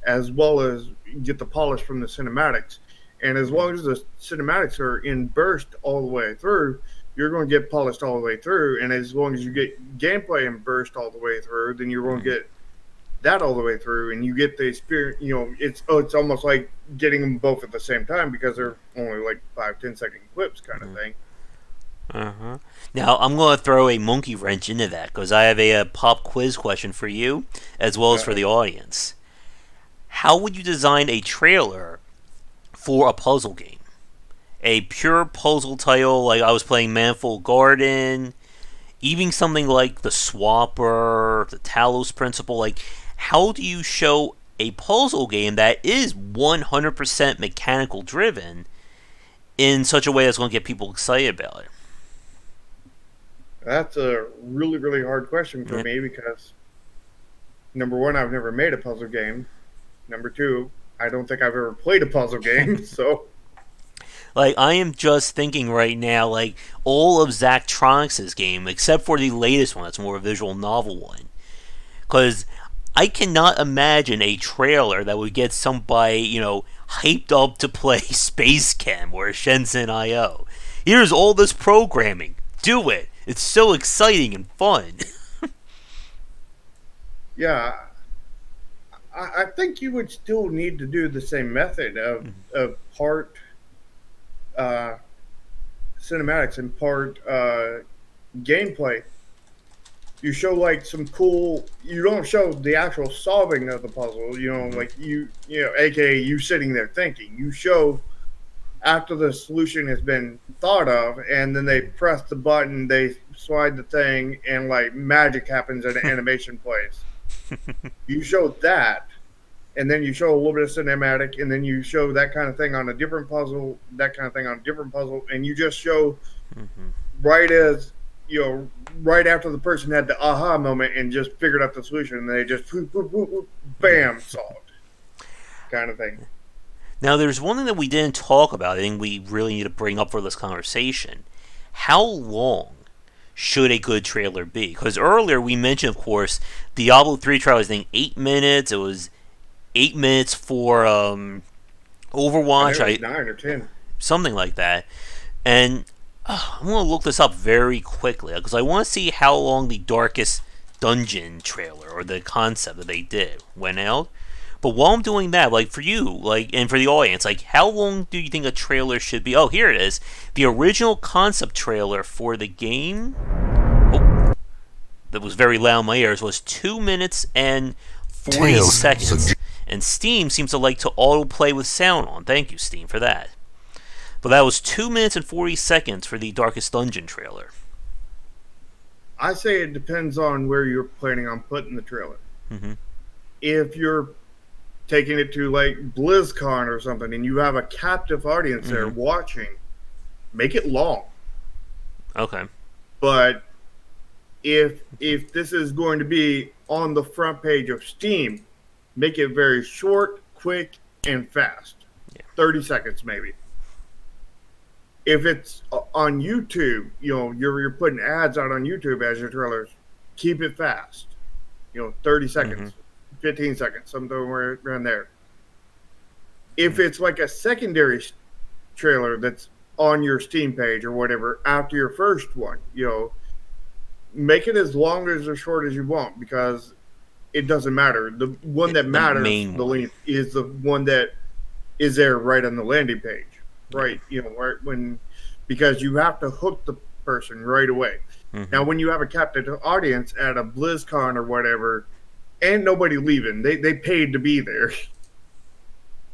as well as get the polish from the cinematics. And as long as the cinematics are in burst all the way through, you're going to get polished all the way through. And as long as you get gameplay in burst all the way through, then you're going to get that all the way through, and you get the experience. It's almost like getting them both at the same time because they're only 5-10 second clips kind of thing. Now I'm going to throw a monkey wrench into that because I have a pop quiz question for you as well as for the audience. How would you design a trailer for a puzzle game? A pure puzzle title like I was playing Manful Garden, even something like the Swapper, the Talos Principle. How do you show a puzzle game that is 100% mechanical driven in such a way that's going to get people excited about it? That's a really, really hard question for me because, number one, I've never made a puzzle game. Number two, I don't think I've ever played a puzzle game, so... I am just thinking right now, all of Zachtronics' game, except for the latest one, that's more a visual novel one. Because I cannot imagine a trailer that would get somebody, hyped up to play Space Chem or Shenzhen IO. Here's all this programming. Do it. It's so exciting and fun. Yeah. I think you would still need to do the same method of part cinematics and part gameplay. You show some cool. You don't show the actual solving of the puzzle. AKA you sitting there thinking. You show after the solution has been thought of, and then they press the button, they slide the thing, and magic happens and an animation plays. You show that, and then you show a little bit of cinematic, and then you show that kind of thing on a different puzzle, that kind of thing on a different puzzle, and you just show right after the person had the aha moment and just figured out the solution, and they just bam, solved, kind of thing. Now, there's one thing that we didn't talk about. I think we really need to bring up for this conversation. How long should a good trailer be? Because earlier we mentioned, of course, Diablo 3 trailer was, I think, 8 minutes. It was 8 minutes for Overwatch. I think it was 9 or 10. Something like that. And I'm going to look this up very quickly because I want to see how long the Darkest Dungeon trailer or the concept that they did went out. But while I'm doing that, like for you, like and for the audience, like how long do you think a trailer should be? Oh, here it is. The original concept trailer for the game. Oh, that was very loud in my ears. Was 2 minutes and 40 seconds. And Steam seems to like to autoplay with sound on. Thank you, Steam, for that. But that was 2 minutes and 40 seconds for the Darkest Dungeon trailer. I say it depends on where you're planning on putting the trailer. Mm-hmm. If you're taking it to like BlizzCon or something and you have a captive audience there Mm-hmm. watching, make it long. Okay. But if this is going to be on the front page of Steam, make it very short, quick, and fast. Yeah. 30 seconds maybe. If it's on YouTube, you're putting ads out on YouTube as your trailers, keep it fast. 30 Mm-hmm. seconds, 15 seconds, somewhere around there. If it's like a secondary trailer that's on your Steam page or whatever after your first one, make it as long as or short as you want because it doesn't matter. The one that The matters, main the one. length, is the one that is there right on the landing page, Yeah. right? Right when because you have to hook the person right away. Mm-hmm. Now, when you have a captive audience at a BlizzCon or whatever, ain't nobody leaving. They paid to be there.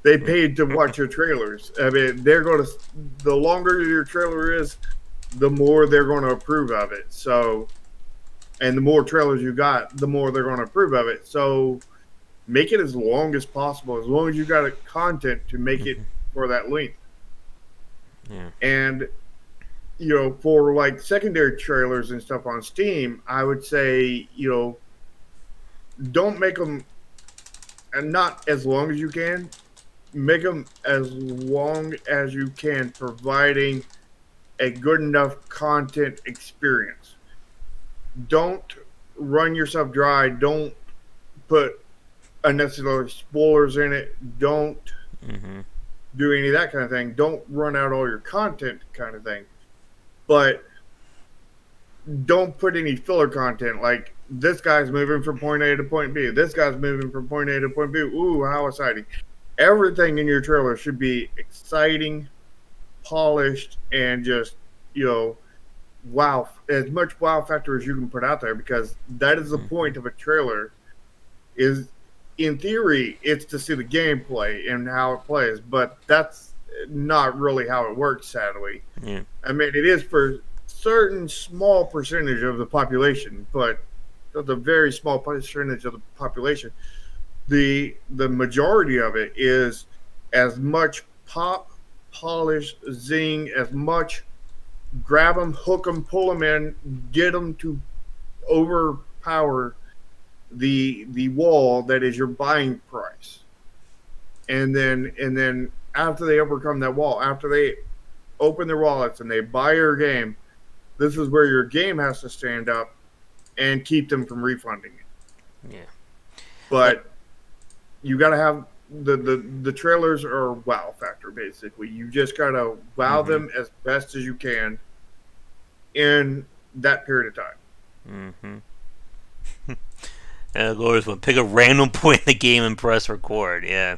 They paid to watch your trailers. I mean, they're going to. The longer your trailer is, the more they're going to approve of it. So, and the more trailers you got, the more they're going to approve of it. So, make it as long as possible, as long as you got content to make it Mm-hmm. for that length. Yeah. And for like secondary trailers and stuff on Steam, I would say don't make them and not as long as you can. Make them as long as you can, providing a good enough content experience. Don't run yourself dry. Don't put unnecessary spoilers in it. Don't Mm-hmm. do any of that kind of thing. Don't run out all your content kind of thing. But don't put any filler content like this guy's moving from point A to point B. This guy's moving from point A to point B. Ooh, how exciting. Everything in your trailer should be exciting, polished, and just, wow, as much wow factor as you can put out there because that is the Mm-hmm. point of a trailer is in theory it's to see the gameplay and how it plays, but that's not really how it works, sadly. Yeah. I mean, it is for certain small percentage of the population, but that's a very small percentage of the population. The majority of it is as much pop, polish, zing, as much grab them, hook them, pull them in, get them to overpower the wall that is your buying price, and then after they overcome that wall, after they open their wallets and they buy your game, this is where your game has to stand up and keep them from refunding it. Yeah. Like. But you got to have the trailers are wow factor basically. You just got to wow Mm-hmm. them as best as you can in that period of time. Mm-hmm. And of course, we'll pick a random point in the game and press record. Yeah.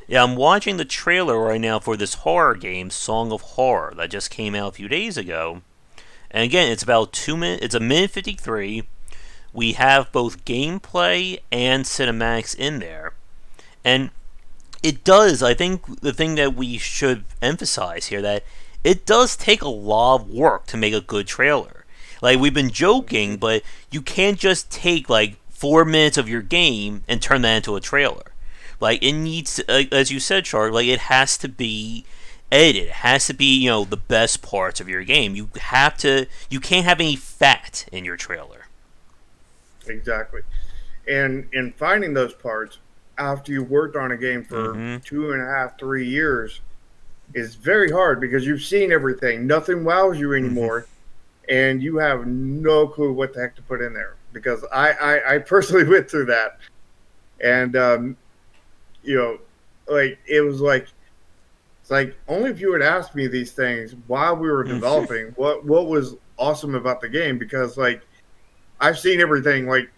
Yeah, I'm watching the trailer right now for this horror game, Song of Horror, that just came out a few days ago. And again, it's about 2 minutes. It's a minute 53. We have both gameplay and cinematics in there, and it does. I think the thing that we should emphasize here that it does take a lot of work to make a good trailer. Like we've been joking, but you can't just take like 4 minutes of your game and turn that into a trailer. Like it needs, to, as you said, Char. Like it has to be edited. It has to be the best parts of your game. You have to. You can't have any fat in your trailer. Exactly. And in finding those parts after you worked on a game for Mm-hmm. 2.5, 3 years is very hard because you've seen everything. Nothing wows you Mm-hmm. anymore, and you have no clue what the heck to put in there. Because I personally went through that, and you know, like it was like it's like only if you had asked me these things while we were Mm-hmm. developing what was awesome about the game because like I've seen everything like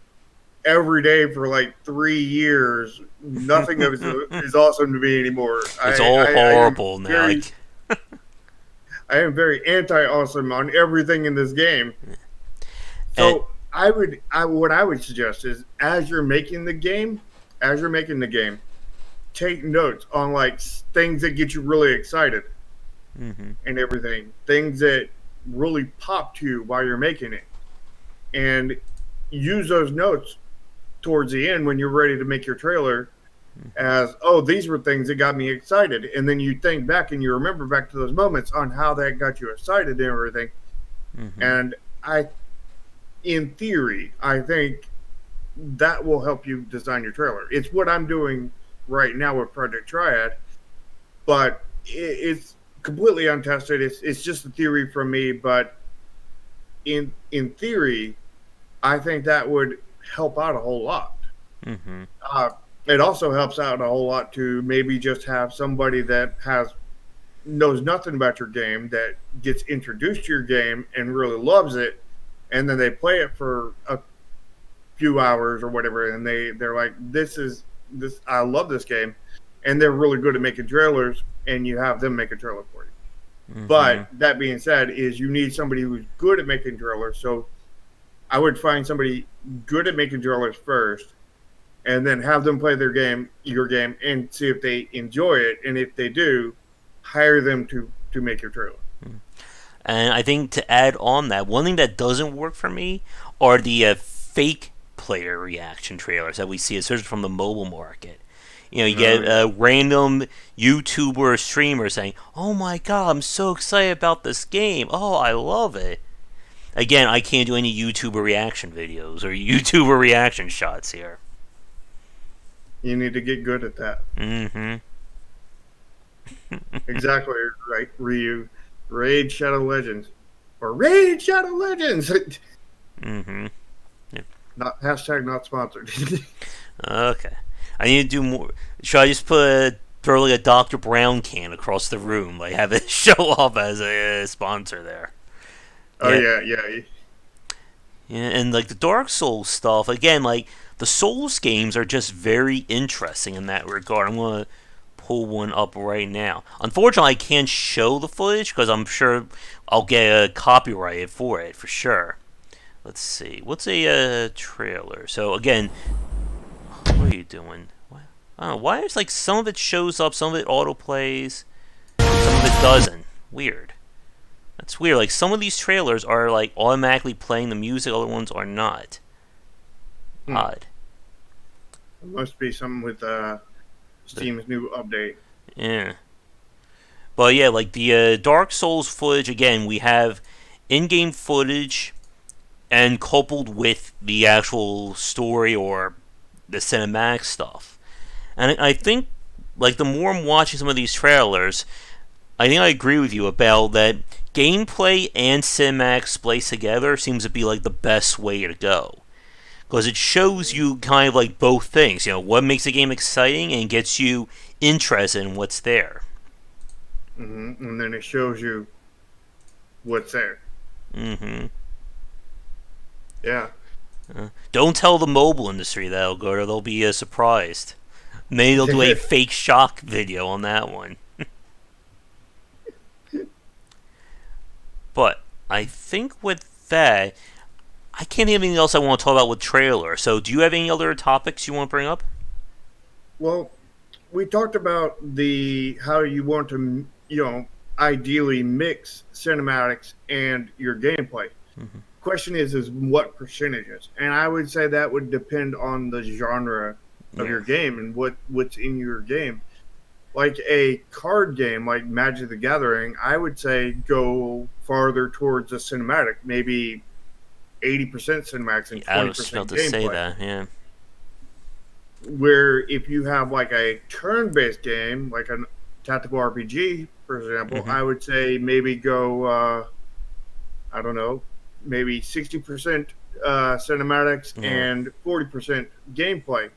every day for like 3 years. Nothing of it is awesome to me anymore. It's all I am horrible now. very I am very anti awesome on everything in this game. And So what I would suggest is as you're making the game, take notes on like things that get you really excited mhm, and everything, things that really pop to you while you're making it, and use those notes towards the end when you're ready to make your trailer as, oh, these were things that got me excited. And then you think back and you remember back to those moments on how that got you excited and everything. mhm, And in theory, I think that will help you design your trailer. It's what I'm doing right now with Project Triad, but it's completely untested. It's just a theory from me, but in theory, I think that would help out a whole lot. mhm, Uh, it also helps out a whole lot to maybe just have somebody that has knows nothing about your game that gets introduced to your game and really loves it, and then they play it for a few hours or whatever, and they're like, this I love this game, and they're really good at making trailers, and you have them make a trailer for you. mhm. But that being said, is you need somebody who's good at making trailers. So I would find somebody good at making trailers first, and then have them play your game, and see if they enjoy it. And if they do, hire them to make your trailer. And I think to add on that, one thing that doesn't work for me are the fake player reaction trailers that we see, especially from the mobile market. You know, you Oh get yeah, a random YouTuber or streamer saying, "Oh my god, I'm so excited about this game! Oh, I love it!" Again, I can't do any YouTuber reaction videos or YouTuber reaction shots here. you need to get good at that. Mm-hmm. Exactly right, Ryu. Raid Shadow Legends or Raid Shadow Legends. Mm-hmm. Not hashtag not sponsored. Okay. I need to do more. Should I just throw like a Dr. Brown can across the room, like have it show up as a sponsor there? Oh Yeah, yeah, yeah. yeah, and like the Dark Souls stuff again, like the Souls games are just very interesting in that regard. I'm gonna pull one up right now. Unfortunately, I can't show the footage because I'm sure I'll get copyrighted for it for sure. Let's see. What's a trailer? So again, what are you doing? What? I don't know. Why is like some of it shows up, some of it auto plays, some of it doesn't? Weird. That's weird. Like some of these trailers are like automatically playing the music, other ones are not. Hmm. Odd. It must be something with The- Steam's new update. Yeah. But yeah, like the Dark Souls footage again, we have in-game footage and coupled with the actual story or the cinematic stuff. And I think like the more I'm watching some of these trailers, I think I agree with you about that gameplay and cinematics spliced together seems to be like the best way to go. Because it shows you kind of like both things. You know, what makes a game exciting and gets you interested in what's there. And then it shows you what's there. Mm-hmm. Yeah. Don't tell the mobile industry that'll go, or they'll be surprised. Maybe they'll do a fake shock video on that one. But I think with that, I can't think of anything else I want to talk about with trailer. So, do you have any other topics you want to bring up? Well, we talked about the how you want to, ideally mix cinematics and your gameplay. Mm-hmm. Question is what percentages? And I would say that would depend on the genre of Yeah. your game and what's in your game. Like a card game like Magic the Gathering, I would say go farther towards the cinematic, maybe 80% cinematics and I was about 20% to say gameplay. that. Yeah. Where if you have like a turn-based game, like a tactical RPG, for example, Mm-hmm. I would say maybe go, I don't know, maybe 60% cinematics Yeah. and 40% gameplay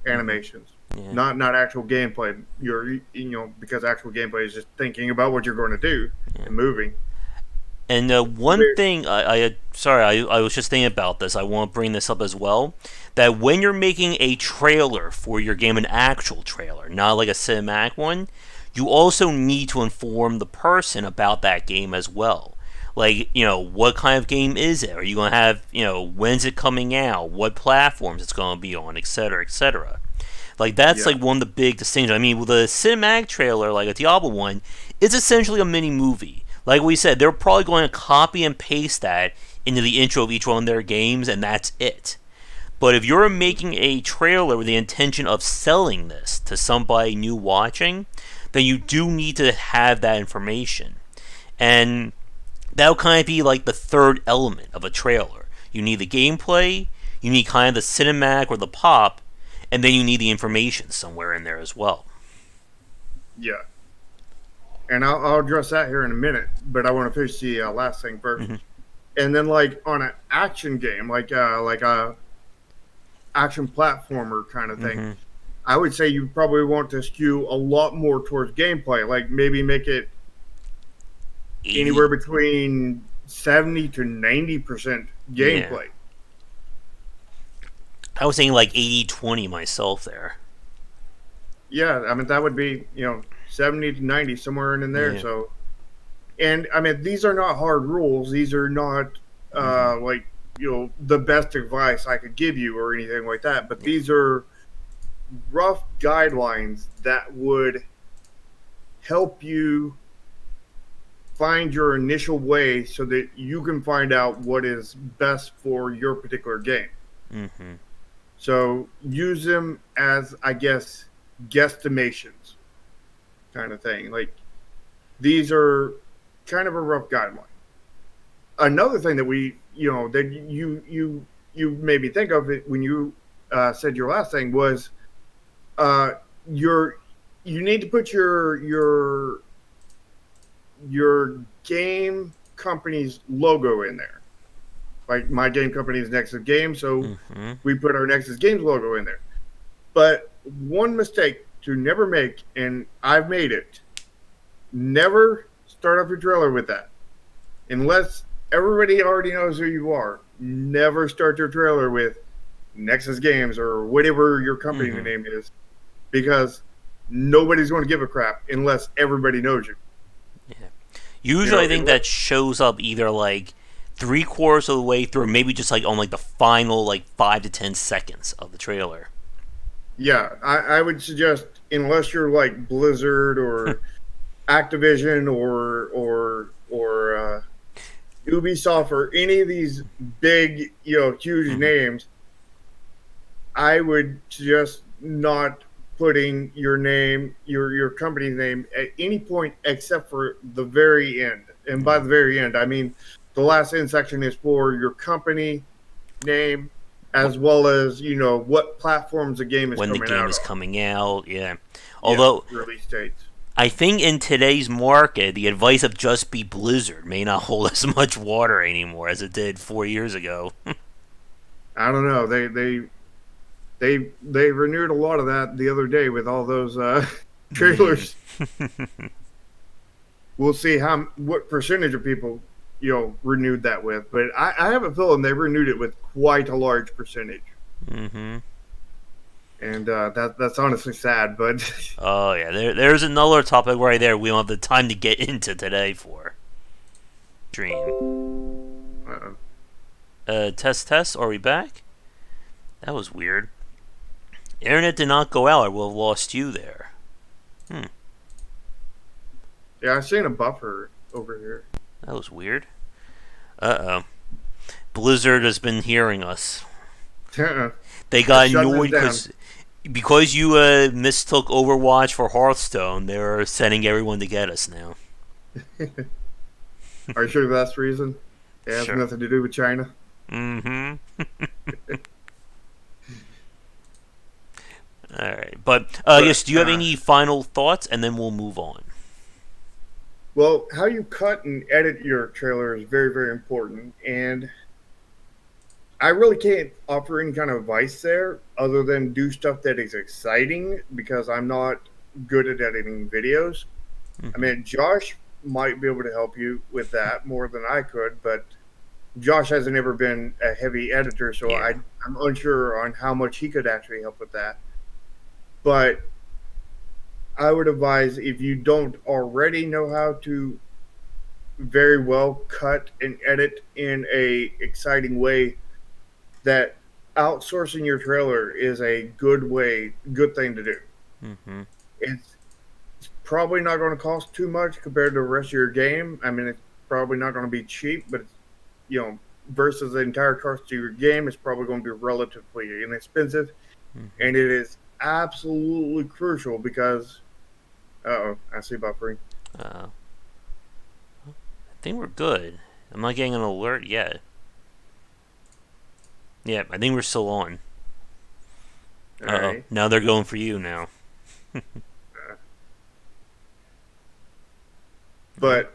Mm-hmm. animations. Yeah. Not actual gameplay. Because actual gameplay is just thinking about what you're going to do Yeah. and moving. And one thing, I was just thinking about this. I want to bring this up as well. That when you're making a trailer for your game, an actual trailer, not like a cinematic one, you also need to inform the person about that game as well. Like, what kind of game is it? Are you going to have, when's it coming out? What platforms it's going to be on, etc., etc. Like, that's Yeah, like one of the big distinctions. I mean, with a cinematic trailer, like a Diablo one, it's essentially a mini movie. Like we said, they're probably going to copy and paste that into the intro of each one of their games, and that's it. But if you're making a trailer with the intention of selling this to somebody new watching, then you do need to have that information. And that'll kind of be like the third element of a trailer. You need the gameplay, you need kind of the cinematic or the pop, and then you need the information somewhere in there as well. yeah. And I'll address that here in a minute, but I want to finish the last thing first. Mm-hmm. And then, like on an action game, like a action platformer kind of thing, Mm-hmm. I would say you probably want to skew a lot more towards gameplay. Like maybe make it 80? anywhere between 70 to 90% Yeah. gameplay. I was saying like 80-20 myself there. Yeah, I mean that would be 70 to 90 somewhere in there. Yeah. So, and I mean these are not hard rules. These are not Mm-hmm. like the best advice I could give you or anything like that. But Yeah. these are rough guidelines that would help you find your initial way so that you can find out what is best for your particular game. Mm-hmm. So use them as, I guess, guesstimations kind of thing. Like these are kind of a rough guideline. Another thing that that you made me think of it when you said your last thing was uh, your you need to put your game company's logo in there. Like my game company is Nexus Games, so Mm-hmm. we put our Nexus Games logo in there. But one mistake to never make, and I've made it, never start off your trailer with that. Unless everybody already knows who you are, never start your trailer with Nexus Games or whatever your company Mm-hmm. name is, because nobody's going to give a crap unless everybody knows you. Yeah. Usually, I think Unless, that shows up either like 3/4 of the way through, or maybe just like on like the final like 5 to 10 seconds of the trailer. yeah, I would suggest unless you're like Blizzard or Activision or Ubisoft or any of these big huge Mm-hmm. names, I would suggest not putting your name, your company's name at any point except for the very end. And by Yeah. the very end, I mean the last end section is for your company name What as well as what platforms the game is when the coming game out is on. coming out? Yeah. Yeah, Although release dates. I think in today's market, the advice of just be Blizzard may not hold as much water anymore as it did 4 years ago. I don't know. They renewed a lot of that the other day with all those Yeah. trailers. We'll see what percentage of people renewed that with, but I have a feeling they renewed it with quite a large percentage, Mm-hmm. and that's honestly sad. But Oh yeah, there's another topic right there we don't have the time to get into today for stream. uh, Test. Are we back? That was weird. Internet did not go out. I will have lost you there. Hmm. yeah, I've seen a buffer over here. That was weird. Uh oh. Blizzard has been hearing us. They They're got shutting us annoyed down. because you mistook Overwatch for Hearthstone. They're sending everyone to get us now. Are you sure that's the reason? It has Sure. nothing to do with China. Mm-hmm. All right, but But yes. Do you have any final thoughts, and then we'll move on. well, how you cut and edit your trailer is very, very important, and I really can't offer any kind of advice there other than do stuff that is exciting because I'm not good at editing videos. I Mm-hmm. mean, Josh might be able to help you with that more than I could, but Josh hasn't ever been a heavy editor, so Yeah. I'm unsure on how much he could actually help with that. But I would advise, if you don't already know how to very well cut and edit in a exciting way, that outsourcing your trailer is a good thing to do. Mm-hmm. It's probably not going to cost too much compared to the rest of your game. I mean, it's probably not going to be cheap, but it's, versus the entire cost of your game, it's probably going to be relatively inexpensive, Mm-hmm. and it is absolutely crucial because, I see buffering. I think we're good. I'm not getting an alert yet. Yeah, I think we're still on. All Uh oh. right, Now they're going for you now. uh, Oh. but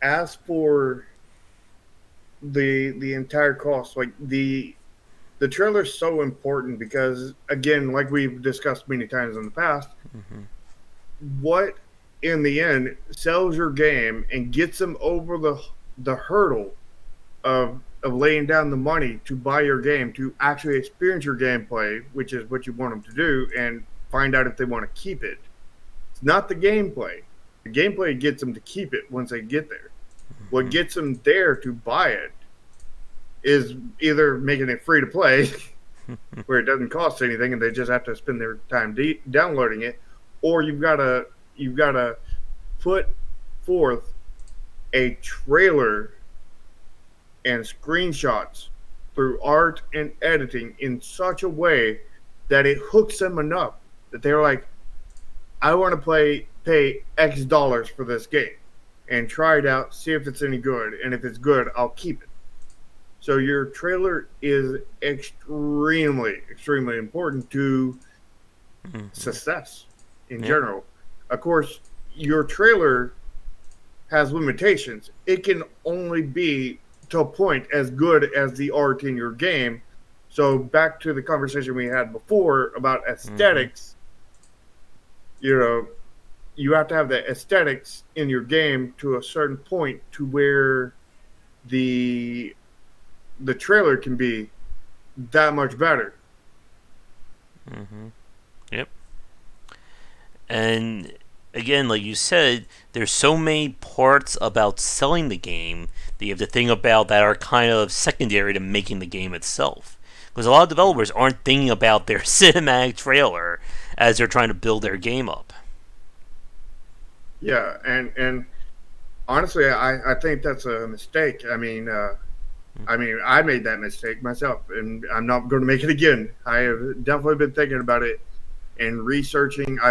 as for the entire cost, like the trailer is so important because, again, like we've discussed many times in the past, Mm-hmm. what in the end sells your game and gets them over the hurdle of laying down the money to buy your game, to actually experience your gameplay, which is what you want them to do, and find out if they want to keep it. It's not the gameplay. The gameplay gets them to keep it once they get there. What Mm-hmm. gets them there to buy it is either making it free to play, where it doesn't cost anything and they just have to spend their time downloading it, or you've got to put forth a trailer and screenshots through art and editing in such a way that it hooks them enough that they're like, I want to pay X dollars for this game and try it out, see if it's any good, and if it's good, I'll keep it. So your trailer is extremely important to Mm-hmm. success in Yep. general. Of course, your trailer has limitations. It can only be, to a point, as good as the art in your game. So back to the conversation we had before about Mm-hmm. aesthetics, you know, you have to have the aesthetics in your game to a certain point to where the the trailer can be that much better. Mm-hmm. Yep. And again, like you said, there's so many parts about selling the game that you have to think about that are kind of secondary to making the game itself. Because a lot of developers aren't thinking about their cinematic trailer as they're trying to build their game up. Yeah, and honestly, I think that's a mistake. I mean, I made that mistake myself, and I'm not going to make it again. I have definitely been thinking about it and researching. I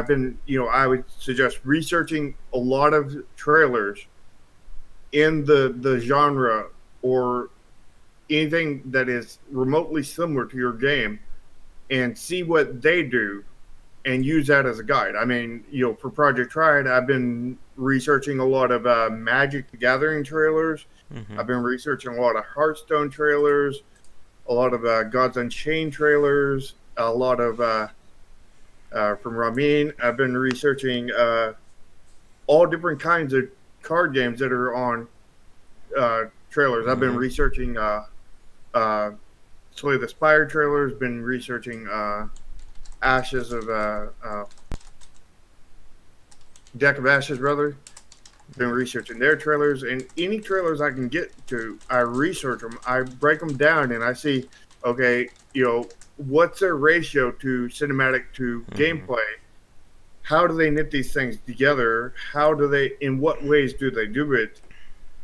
would suggest researching a lot of trailers in the genre or anything that is remotely similar to your game and see what they do and use that as a guide. I mean, for Project Triad, I've been researching a lot of Magic the Gathering trailers. Mm-hmm. I've been researching a lot of Hearthstone trailers, a lot of Gods Unchained trailers, a lot of from Ramin. I've been researching all different kinds of card games that are on trailers. I've been Mm-hmm. researching uh, Slay the Spire trailers, been researching Ashes of Deck of Ashes, rather. Been researching their trailers, and any trailers I can get to, I research them. I break them down, and I see, okay, what's their ratio to cinematic to Mm-hmm. gameplay? How do they knit these things together? How do they? In what ways do they do it?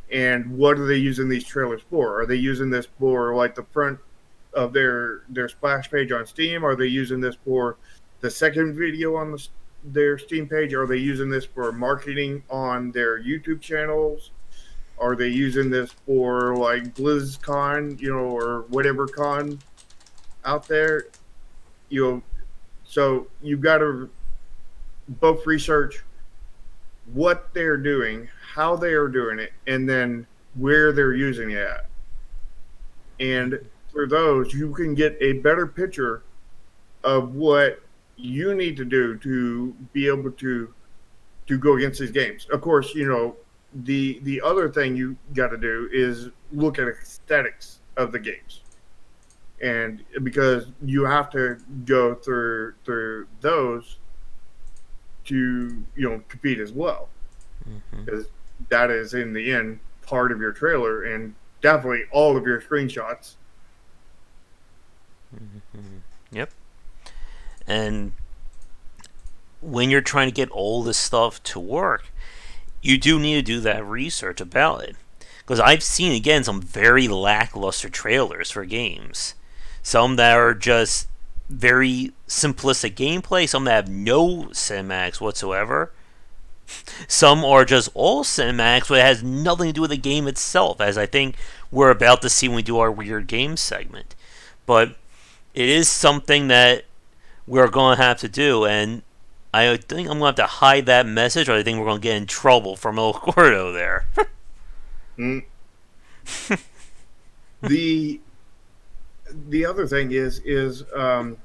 And what are they using these trailers for? Are they using this for like the front of their splash page on Steam? Are they using this for the second video on their Steam page? Are they using this for marketing on their YouTube channels? Are they using this for like BlizzCon, or whatever con out there? You know, so you've got to both research what they're doing, how they are doing it, and then where they're using it at. And through those, you can get a better picture of what you need to do to be able to go against these games. Of course, The other thing you got to do is look at aesthetics of the games, and because you have to go through those to compete as well, Hmm. because that is in the end part of your trailer and definitely all of your screenshots. Yep. And when you're trying to get all this stuff to work, you do need to do that research about it. Because I've seen, again, some very lackluster trailers for games. Some that are just very simplistic gameplay, some that have no cinematics whatsoever. Some are just all cinematics, but it has nothing to do with the game itself, as I think we're about to see when we do our weird games segment. But it is something that we're going to have to do, and I think I'm going to have to hide that message, or I think we're going to get in trouble from El Gordo there. Mm. the the other thing is oh,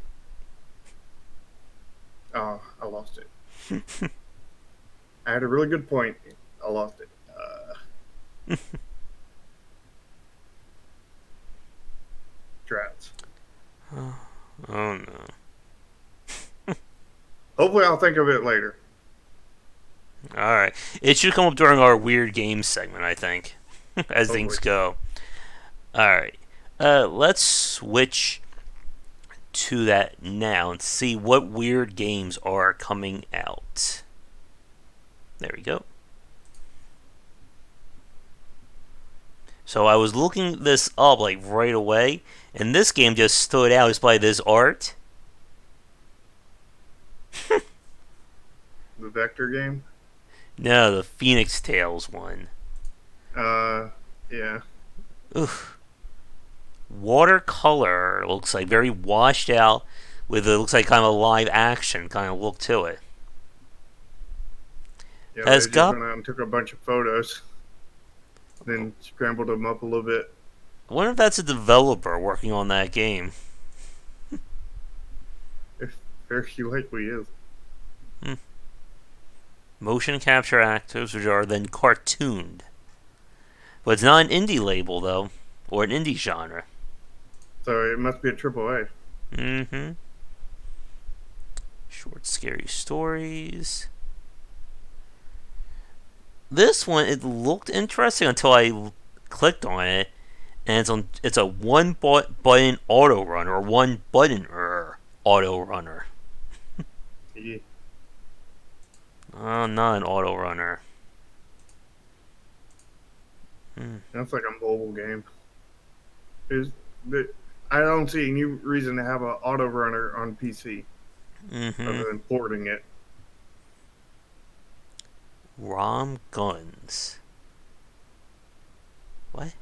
I lost it. I had a really good point. I lost it. Drats. Oh no. Hopefully, I'll think of it later. Alright. It should come up during our weird games segment, I think, as things Hopefully. go. Alright. Let's switch to that now and see what weird games are coming out. There we go. So I was looking this up like right away, and this game just stood out just by this art. The vector game. No, the Phoenix Tales one. Uh, yeah. Oof. Watercolor looks like very washed out with it looks like kind of a live action kind of look to it. Yeah, Has they just got went out and took a bunch of photos, then scrambled them up a little bit. I wonder if that's a developer working on that game. If very likely is. Hmm. Motion capture actors which are then cartooned. But it's not an indie label though, or an indie genre. So it must be a triple A. Mm-hmm. Short scary stories. This one it looked interesting until I clicked on it, and it's a button auto runner or one button auto runner. Yeah. Oh, not an auto runner. Hmm. That's like a mobile game. Is that I don't see any reason to have an auto runner on PC Mm-hmm. other than porting it. Rom guns. What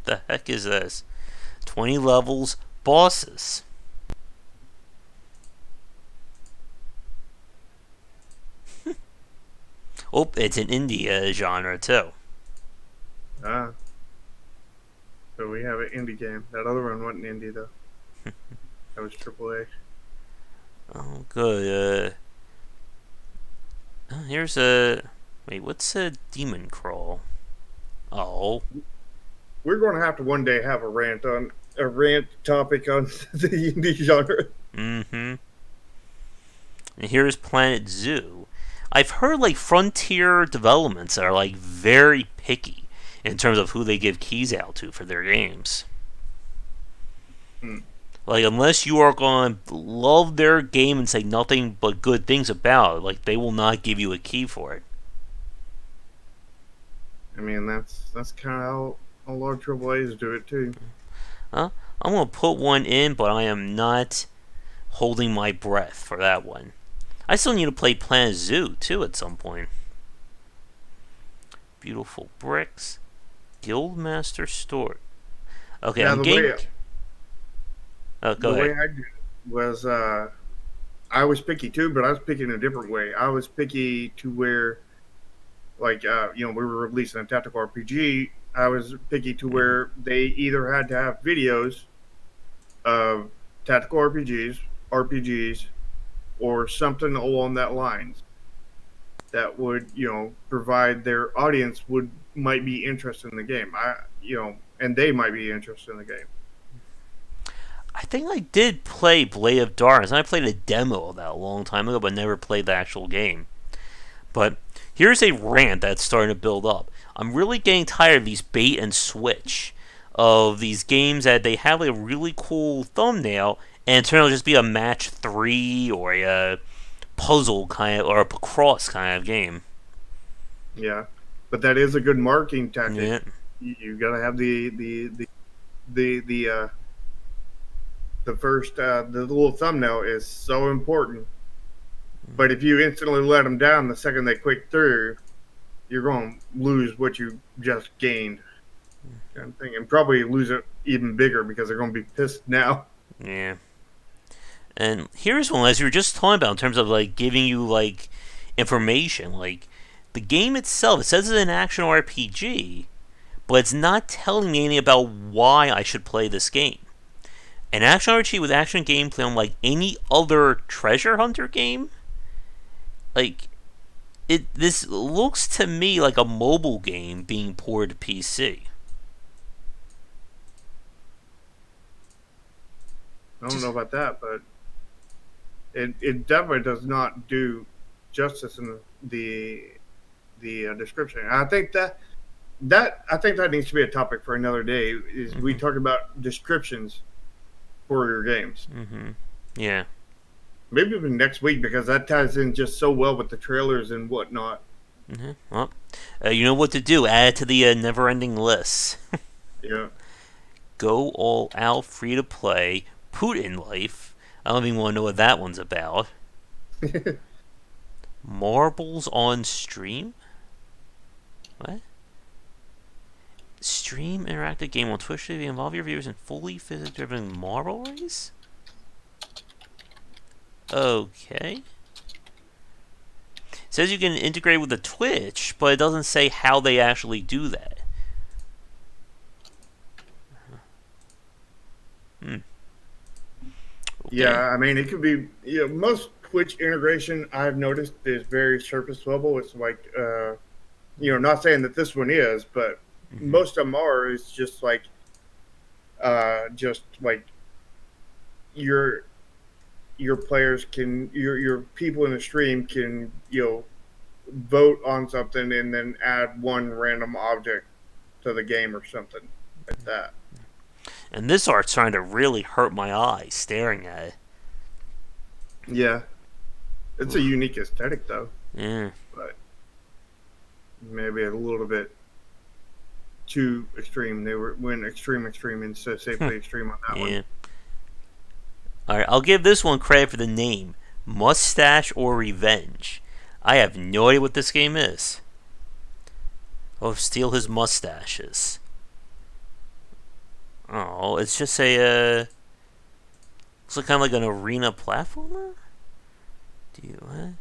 the heck is this? 20 levels, bosses. Oh, it's an India genre too. Ah, so we have an indie game. That other one wasn't indie though. That was triple A. Oh, good. Here's a. Wait, what's a demon crawl? Oh. We're going to have to one day have a rant topic on the indie genre. Mm-hmm. And here's Planet Zoo. I've heard like Frontier developments are like very picky in terms of who they give keys out to for their games. Hmm. Like unless you are going to love their game and say nothing but good things about it, like they will not give you a key for it. I mean, that's kind of how a lot of triple A's do it too. Huh? I'm gonna put one in, but I am not holding my breath for that one. I still need to play Planet Zoo too at some point. Beautiful bricks. Guildmaster Store. Okay, Now I'm getting. Oh, go the way ahead. I did it was I was picky too, but I was picking a different way. I was picky to where like we were releasing a tactical RPG. I was picky to Mm-hmm. where they either had to have videos of tactical RPGs, or something along that lines that would provide their audience would might be interested in the game. And they might be interested in the game. I think I did play Blade of Darkness. I played a demo of that a long time ago, but never played the actual game. But here's a rant that's starting to build up. I'm really getting tired of these bait and switch of these games that they have a really cool thumbnail and it turns out to just be a match 3 or a puzzle kind of or a cross kind of game. Yeah, but that is a good marketing tactic. Yeah. You got to have the the first the little thumbnail is so important. But if you instantly let them down the second they click through, you're going to lose what you just gained, kind of thing, and probably lose it even bigger because they're going to be pissed now. Yeah. And here's one as you were just talking about in terms of like giving you like information. Like the game itself, it says it's an action RPG, but it's not telling me anything about why I should play this game. An action RPG with action gameplay unlike any other treasure hunter game. Like this looks to me like a mobile game being ported to PC. I don't know Just about that, but it definitely does not do justice in the description. And I think that needs to be a topic for another day. Is we mm-hmm. talk about descriptions for your games. Mm-hmm. Yeah. Maybe even next week because that ties in just so well with the trailers and whatnot. Mm-hmm. Well, you know what to do. Add it to the never-ending list. Yeah. Go all out, free to play, Putin life. I don't even want to know what that one's about. Marbles on stream? What? Stream interactive game on Twitch TV. Involve your viewers in fully physics-driven marble race? Okay. It says you can integrate with the Twitch, but it doesn't say how they actually do that. Hmm. Okay. Yeah, I mean, it could be, most Twitch integration I've noticed is very surface level. It's like, not saying that this one is, but Mm-hmm. most of them are. It's just like your players can, your people in the stream can, vote on something and then add one random object to the game or something like that. And this art's trying to really hurt my eyes staring at it. Yeah, it's a Oof. unique aesthetic though, Yeah. but maybe a little bit too extreme. They went extreme instead of safely extreme on that one. Yeah. Alright, I'll give this one credit for the name. Mustache or Revenge. I have no idea what this game is. Oh, steal his mustaches. Oh, it's just a looks like kind of like an arena platformer. Do you what?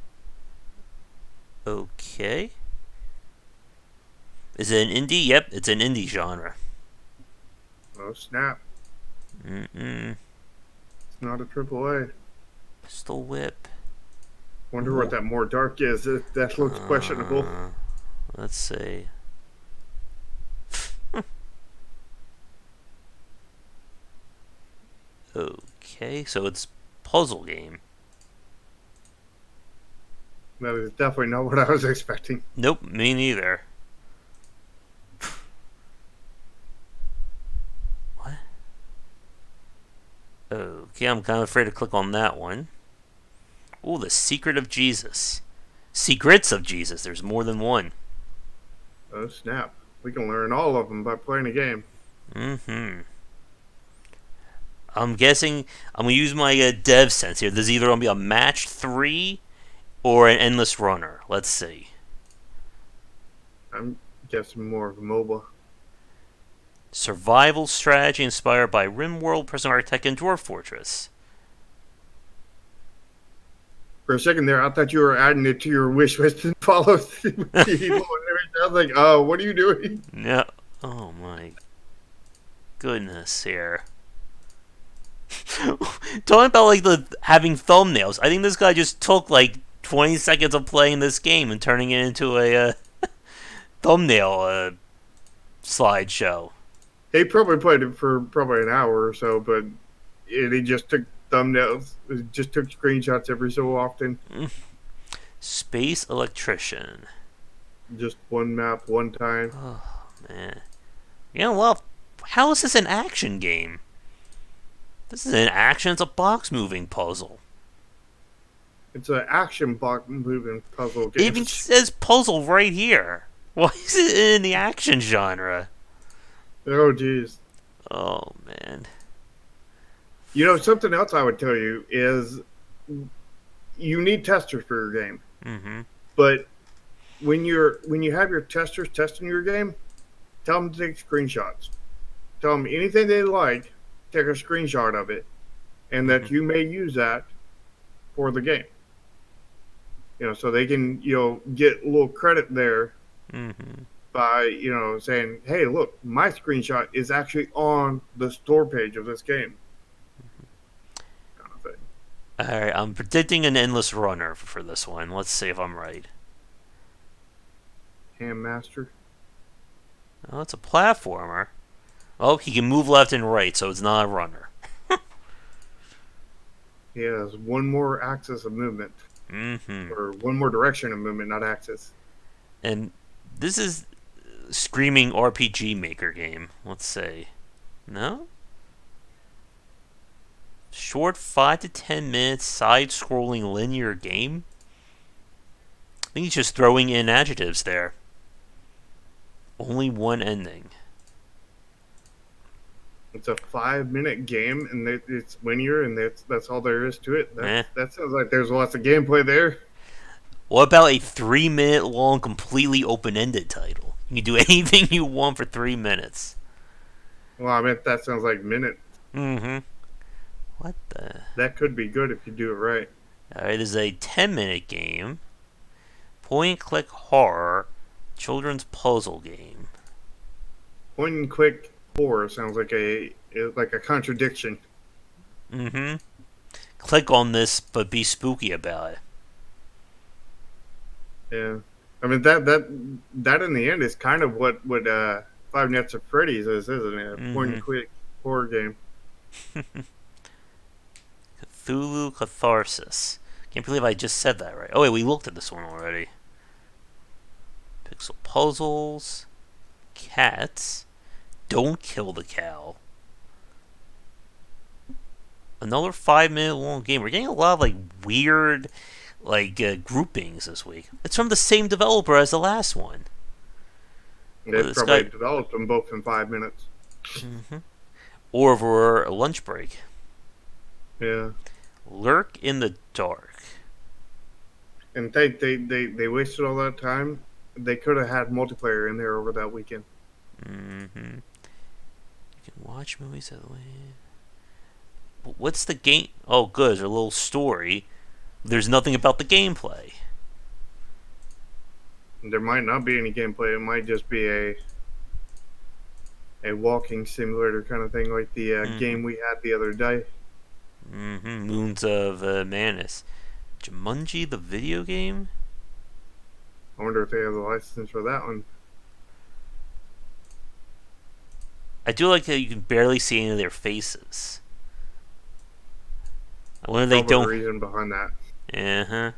Okay. Is it an indie? Yep, it's an indie genre. Oh snap! Mm-mm. It's not a triple A. Pistol whip. Wonder Ooh. what that more dark is. That looks questionable. Let's see. Okay, so it's puzzle game. That is definitely not what I was expecting. Nope, me neither. What? Okay, I'm kind of afraid to click on that one. Oh, the Secret of Jesus. Secrets of Jesus. There's more than one. Oh snap! We can learn all of them by playing a game. Mm-hmm. I'm guessing I'm gonna use my dev sense here. There's either gonna be a match 3 or an endless runner. Let's see. I'm guessing more of a MOBA. Survival strategy inspired by RimWorld, Prison Architect, and Dwarf Fortress. For a second there, I thought you were adding it to your wish list and follow people and everything. I was like, oh, what are you doing? Yeah. Oh my goodness here. Talking about like the having thumbnails. I think this guy just took like 20 seconds of playing this game and turning it into a thumbnail slideshow. He probably played it for probably an hour or so, but he just took thumbnails, just took screenshots every so often. Space Electrician. Just one map, one time. Oh, man. You know what? How is this an action game? This is an action, it's a box moving puzzle. It's an action block moving puzzle It game. even says puzzle right here. Why is it in the action genre? Oh, geez. Oh, man. You know, something else I would tell you is you need testers for your game. Mm-hmm. But when you have your testers testing your game, tell them to take screenshots. Tell them anything they like, take a screenshot of it, and that you may use that for the game. You know, so they can get a little credit there by saying, "Hey, look, my screenshot is actually on the store page of this game." Kind of thing. Alright, I'm predicting an endless runner for this one. Let's see if I'm right. Ham Master. Oh, it's a platformer. Oh, he can move left and right, so it's not a runner. He has one more axis of movement, Mm-hmm. or one more direction of movement, not axis. And this is Screaming RPG Maker game. Let's say. No? Short 5 to 10 minutes side-scrolling linear game? I think he's just throwing in adjectives there. Only one ending. It's a 5-minute game, and it's linear, and that's all there is to it. That sounds like there's lots of gameplay there. What about a 3-minute long, completely open-ended title? You can do anything you want for 3 minutes. Well, I mean, that sounds like minute. Mm-hmm. What the? That could be good if you do it right. Alright, this is a 10-minute game. Point-and-click horror. Children's puzzle game. Point and click horror sounds like a contradiction. Mm-hmm. Click on this, but be spooky about it. Yeah, I mean that in the end is kind of what Five Nights at Freddy's is, isn't it? A point and click horror game. Cthulhu Catharsis. Can't believe I just said that right. Oh wait, we looked at this one already. Pixel puzzles. Cats. Don't kill the cow. Another 5-minute long game. We're getting a lot of weird groupings this week. It's from the same developer as the last one. They've probably developed them both in 5 minutes. Mm-hmm. Or over a lunch break. Yeah. Lurk in the dark. And they wasted all that time. They could have had multiplayer in there over that weekend. Mm-hmm. You can watch movies that way. What's the game? Oh, good. There's a little story. There's nothing about the gameplay. There might not be any gameplay. It might just be a walking simulator kind of thing, like the game we had the other day. Mm-hmm. Moons of Madness. Jumanji, the video game? I wonder if they have the license for that one. I do like that you can barely see any of their faces. I wonder if they don't. Reason behind that. Uh-huh.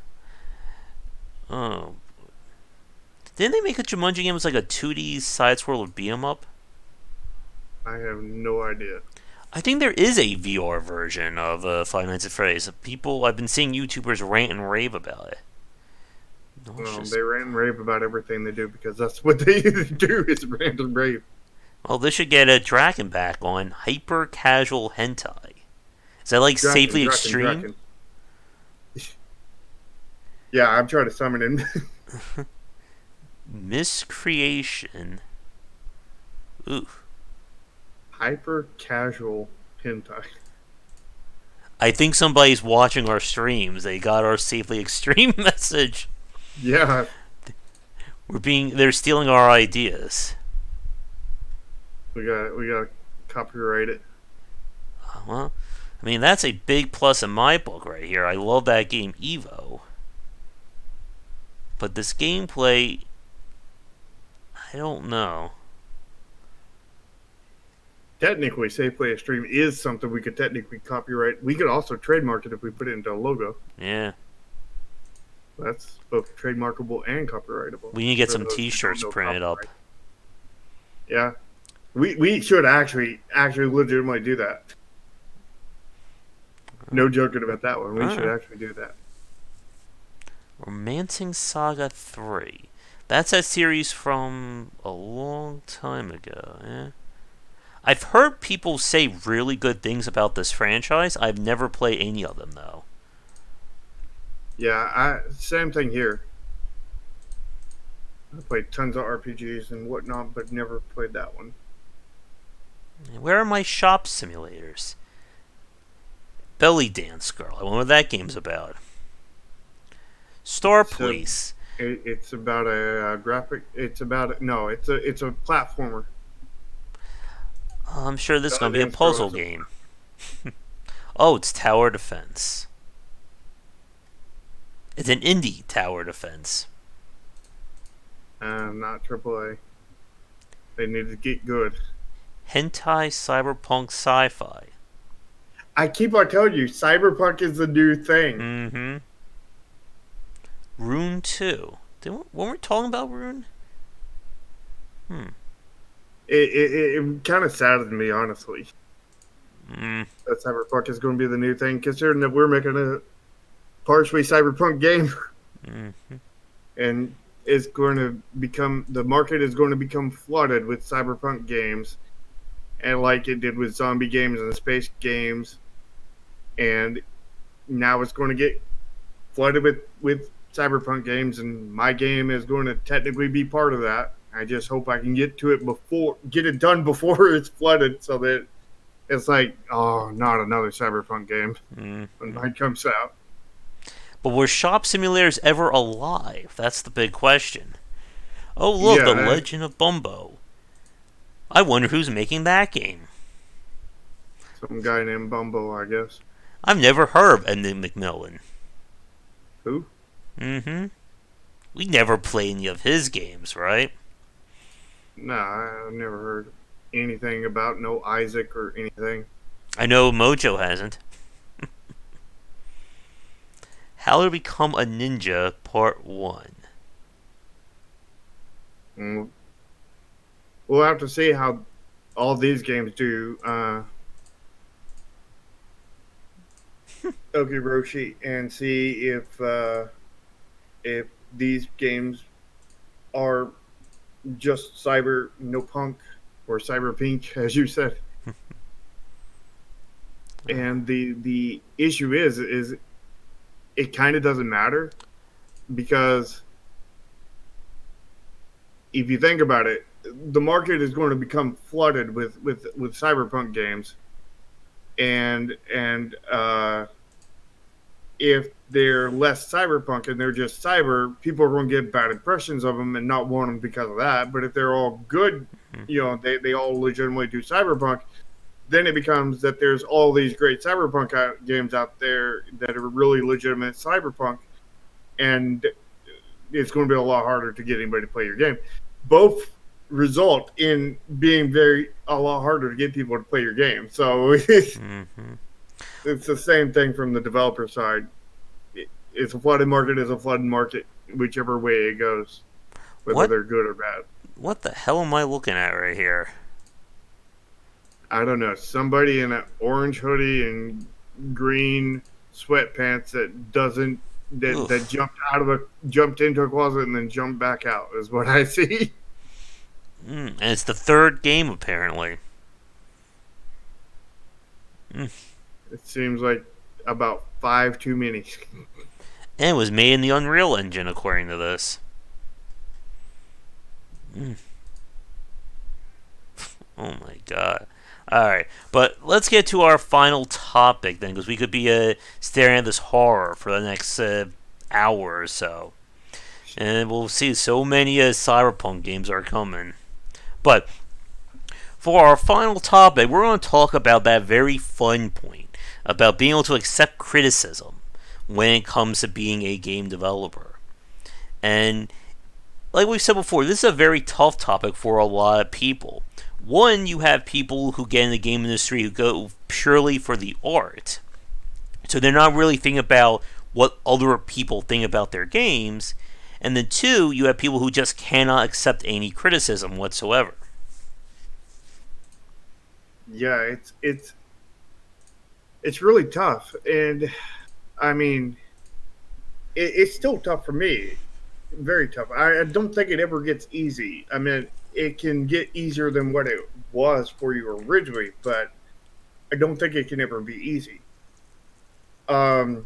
Oh. Didn't they make a Jumanji game that was like a 2D side-scroller beat-em-up? I have no idea. I think there is a VR version of Five Nights at Freddy's. I've been seeing YouTubers rant and rave about it. No, they rant and rave about everything they do because that's what they do is rant and rave. Well, this should get a Draken back on hyper casual hentai. Is that safely extreme? Yeah, I'm trying to summon him. Miscreation. Ooh. Hyper casual hentai. I think somebody's watching our streams. They got our safely extreme message. Yeah. They're stealing our ideas. We got copyright it. Well, I mean that's a big plus in my book right here. I love that game Evo. But this gameplay, I don't know. Technically, Safe Play Stream is something we could technically copyright. We could also trademark it if we put it into a logo. Yeah. That's both trademarkable and copyrightable. We need to get For some those who don't T-shirts know printed up. copyright. Yeah, we should actually legitimately do that. No joking about that one. We should actually do that. Romancing Saga 3. That's a series from a long time ago. Yeah. I've heard people say really good things about this franchise. I've never played any of them though. Yeah, same thing here. I played tons of RPGs and whatnot, but never played that one. Where are my shop simulators? Belly Dance Girl. I wonder what that game's about. Star So Police. it's about a graphic. It's about no. It's a platformer. I'm sure this is going Belly to be a Dance Girl puzzle is game. Oh, it's tower defense. It's an indie tower defense. not AAA. They need to get good. Hentai cyberpunk sci-fi. I keep on telling you, cyberpunk is the new thing. Mm-hmm. Rune 2. Weren't we talking about Rune? It kind of saddens me, honestly. Mm. That cyberpunk is going to be the new thing, considering that we're making a partially cyberpunk game, Mm-hmm. and it's going to become the market is going to become flooded with cyberpunk games, and like it did with zombie games and space games, and now it's going to get flooded with cyberpunk games, and my game is going to technically be part of that. I just hope I can get it done before it's flooded, so that it's like, oh, not another cyberpunk game when mine comes out. But were shop simulators ever alive? That's the big question. Oh, look, The Legend of Bumbo. I wonder who's making that game. Some guy named Bumbo, I guess. I've never heard of Ed McMillan. Who? Mm-hmm. We never play any of his games, right? Nah, I've never heard anything about no Isaac or anything. I know Mojo hasn't. How to Become a Ninja, Part 1. We'll have to see how all these games do. Roshi, and see if these games are just cyber no punk or cyber pink, as you said. And the issue is it kind of doesn't matter, because if you think about it, the market is going to become flooded with cyberpunk games, and if they're less cyberpunk and they're just cyber, people are going to get bad impressions of them and not want them because of that. But if they're all good, they all legitimately do cyberpunk, then it becomes that there's all these great cyberpunk games out there that are really legitimate cyberpunk, and it's going to be a lot harder to get anybody to play your game. Both result in being a lot harder to get people to play your game. So it's the same thing from the developer side. It's a flooded market is a flooded market, whichever way it goes, whether they're good or bad. What the hell am I looking at right here? I don't know. Somebody in an orange hoodie and green sweatpants that jumped into a closet and then jumped back out is what I see. And it's the third game, apparently. It seems like about 5 too many. And it was made in the Unreal Engine, according to this. Oh my god. Alright, but let's get to our final topic then, because we could be staring at this horror for the next hour or so. And we'll see so many cyberpunk games are coming. But for our final topic, we're going to talk about that very fun point about being able to accept criticism when it comes to being a game developer. And like we've said before, this is a very tough topic for a lot of people. One, you have people who get in the game industry who go purely for the art. So they're not really thinking about what other people think about their games. And then two, you have people who just cannot accept any criticism whatsoever. Yeah, it's really tough, and I mean, it's still tough for me. Very tough. I don't think it ever gets easy. I mean, it can get easier than what it was for you originally, but I don't think it can ever be easy. Um,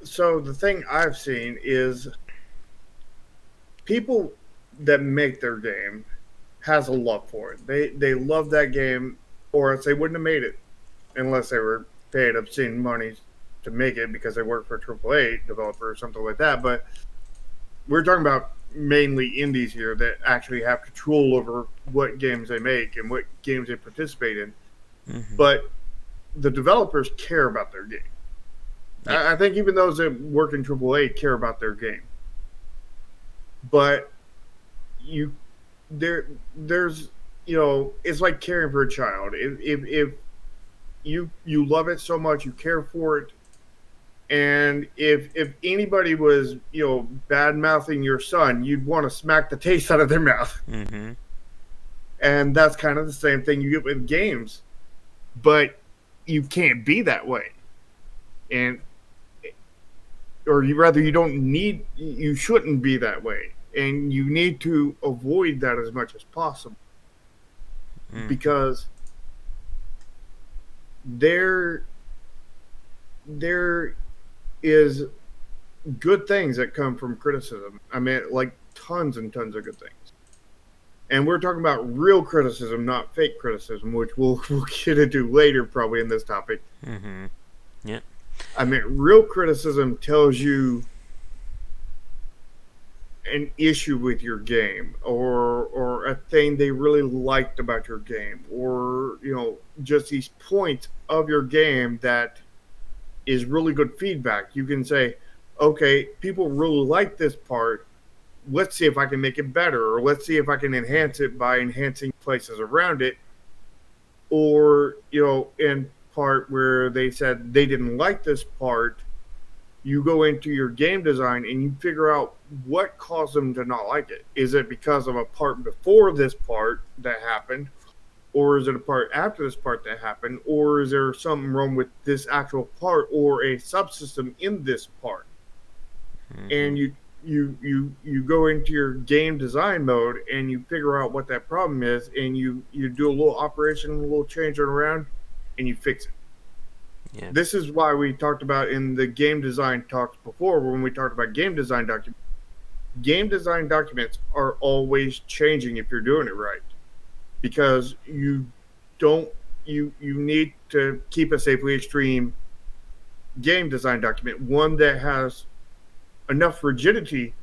so the thing I've seen is people that make their game has a love for it. They love that game, or else they wouldn't have made it unless they were paid obscene money to make it because they work for a AAA developer or something like that. But we're talking about mainly indies here that actually have control over what games they make and what games they participate in. Mm-hmm. But the developers care about their game. Yeah. I think even those that work in AAA care about their game. But you there's it's like caring for a child. If you love it so much, you care for it, and if anybody was bad mouthing your son, you'd want to smack the taste out of their mouth. Mm-hmm. And that's kind of the same thing you get with games, but you can't be that way, and or you don't need, you shouldn't be that way, and you need to avoid that as much as possible Mm-hmm. because there there is good things that come from criticism. I mean, like tons and tons of good things. And we're talking about real criticism, not fake criticism, which we'll get into later probably in this topic. Mm-hmm. Yeah. I mean, real criticism tells you an issue with your game, or a thing they really liked about your game, or just these points of your game that is really good feedback. You can say, okay, people really like this part. Let's see if I can make it better, or let's see if I can enhance it by enhancing places around it. Or, in part where they said they didn't like this part, you go into your game design and you figure out what caused them to not like it. Is it because of a part before this part that happened? Or is it a part after this part that happened? Or is there something wrong with this actual part or a subsystem in this part? Mm-hmm. And you go into your game design mode and you figure out what that problem is, and you do a little operation, a little change around, and you fix it. Yeah. This is why we talked about in the game design talks before, when we talked about game design documents. Game design documents are always changing if you're doing it right, because don't you need to keep a safely extreme game design document, one that has enough rigidity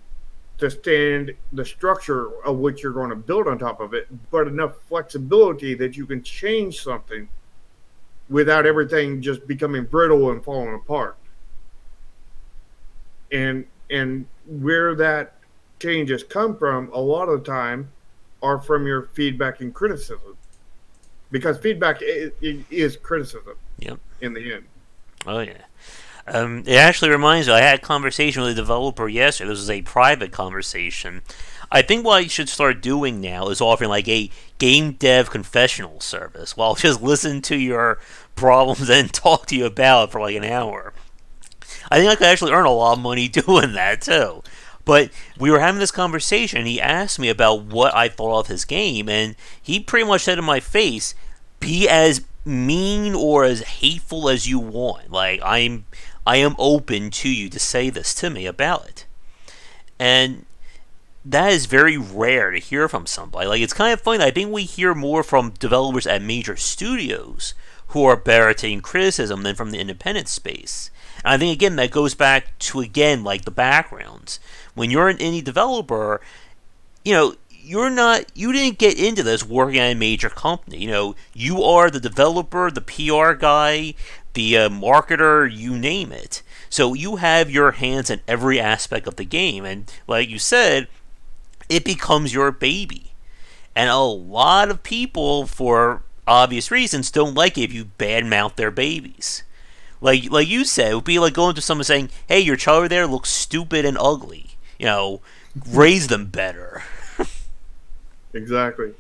to stand the structure of which you're going to build on top of it, but enough flexibility that you can change something without everything just becoming brittle and falling apart. And where that changes come from a lot of the time are from your feedback and criticism, because feedback is criticism. Yep. In the end. Oh yeah. It actually reminds me, I had a conversation with a developer yesterday. This was a private conversation. I think what I should start doing now is offering like a game dev confessional service. Well, I'll just listen to your problems and talk to you about it for like an hour. I think I could actually earn a lot of money doing that too. But we were having this conversation, and he asked me about what I thought of his game, and he pretty much said in my face, "Be as mean or as hateful as you want. Like I am open to you to say this to me about it." And that is very rare to hear from somebody. Like, it's kind of funny. I think we hear more from developers at major studios who are better at taking criticism than from the independent space. And I think again that goes back to like the backgrounds. When you're an indie developer, you didn't get into this working at a major company. You are the developer, the PR guy, the marketer, you name it. So you have your hands in every aspect of the game, and like you said, it becomes your baby. And a lot of people, for obvious reasons, don't like it if you badmouth their babies. Like you said, it would be like going to someone saying, "Hey, your child over there looks stupid and ugly. Raise them better." Exactly.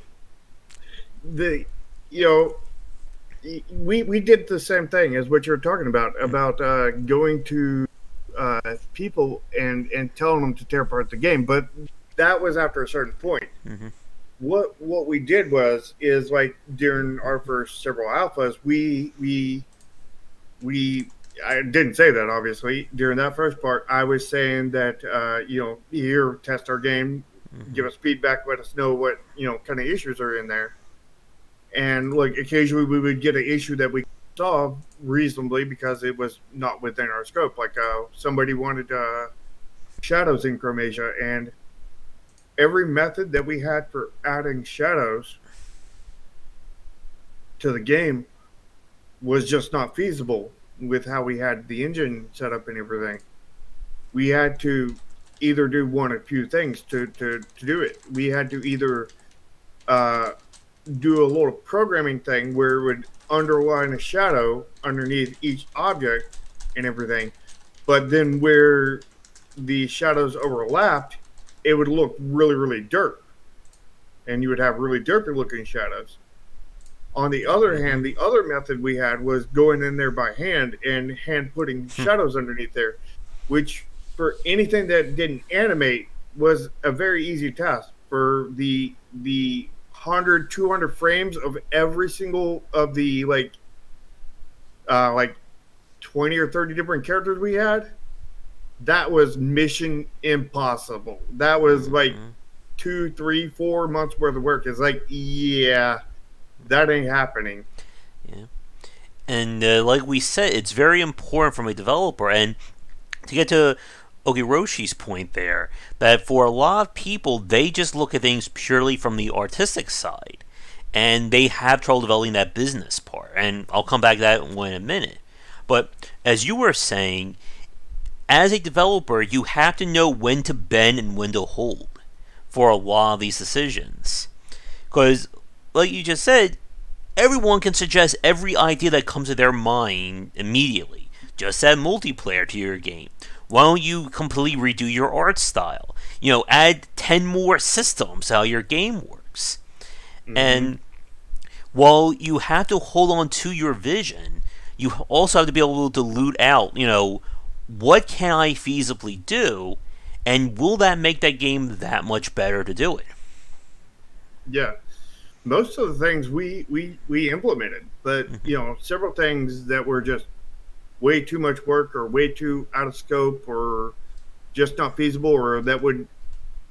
The you know we did the same thing as what you're talking about going to people and telling them to tear apart the game, but that was after a certain point. Mm-hmm. What we did is like during our first several alphas, we I didn't say that obviously during that first part. I was saying that here, test our game, Mm-hmm. give us feedback, let us know what kind of issues are in there, and like occasionally we would get an issue that we solve reasonably because it was not within our scope. Like somebody wanted shadows in Chromatia, and every method that we had for adding shadows to the game was just not feasible with how we had the engine set up and everything. We had to either do one of two things to do it. We had to either uh, do a little programming thing where it would underline a shadow underneath each object and everything, but then where the shadows overlapped, it would look really, really dirt, and you would have really derpy looking shadows. On the other Mm-hmm. hand, the other method we had was going in there by hand and hand putting shadows underneath there, which for anything that didn't animate was a very easy task. For the 100, 200 frames of every single of the like 20 or 30 different characters we had, that was mission impossible. That was like Mm-hmm. 2, 3, 4 months worth of work. It's like, yeah, that ain't happening. Yeah. And like we said, it's very important from a developer. And to get to Ogiroshi's point there, that for a lot of people, they just look at things purely from the artistic side. And they have trouble developing that business part. And I'll come back to that in a minute. But as you were saying, as a developer, you have to know when to bend and when to hold for a lot of these decisions. Because, like you just said, everyone can suggest every idea that comes to their mind immediately. Just add multiplayer to your game. Why don't you completely redo your art style? Add 10 more systems how your game works. Mm-hmm. And while you have to hold on to your vision, you also have to be able to loot out, what can I feasibly do? And will that make that game that much better to do it? Yeah, most of the things we implemented, but Mm-hmm. several things that were just way too much work or way too out of scope or just not feasible or that would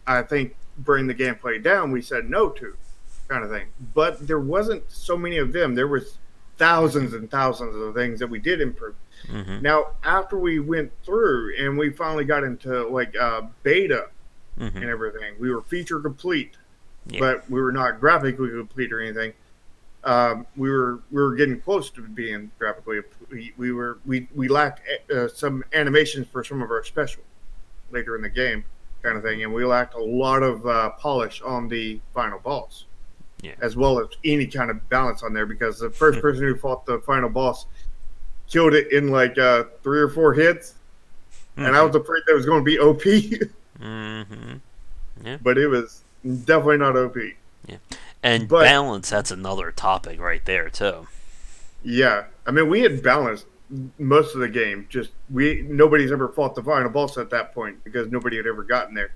I think bring the gameplay down. We said no to kind of thing, but there wasn't so many of them. There was thousands and thousands of things that we did improve. Mm-hmm. Now, after we went through and we finally got into like beta Mm-hmm. and everything, we were feature complete, Yeah. but we were not graphically complete or anything. We were getting close to being graphically. We lacked some animations for some of our special later in the game, kind of thing, and we lacked a lot of polish on the final boss, Yeah. as well as any kind of balance on there. Because the first person who fought the final boss killed it in like 3 or 4 hits, and I Mm-hmm. was afraid that was going to be OP, Mm-hmm. Yeah. but it was definitely not OP. Yeah. And But balance, that's another topic right there, too. yeah, I mean, we had balanced most of the game. Just we nobody's ever fought the final boss at that point because nobody had ever gotten there,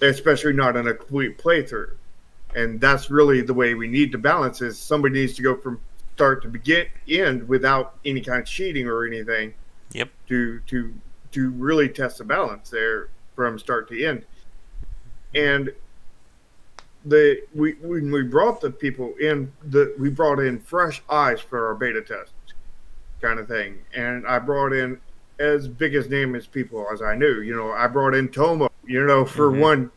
especially not in a complete playthrough. And that's really the way we need to balance is somebody needs to go from start to begin end without any kind of cheating or anything Yep. to to to really test the balance there from start to end. And we when we brought the people in, we brought in fresh eyes for our beta test kind of thing. And I brought in as big as name as people as I knew. I brought in Tomo. For Mm-hmm. one,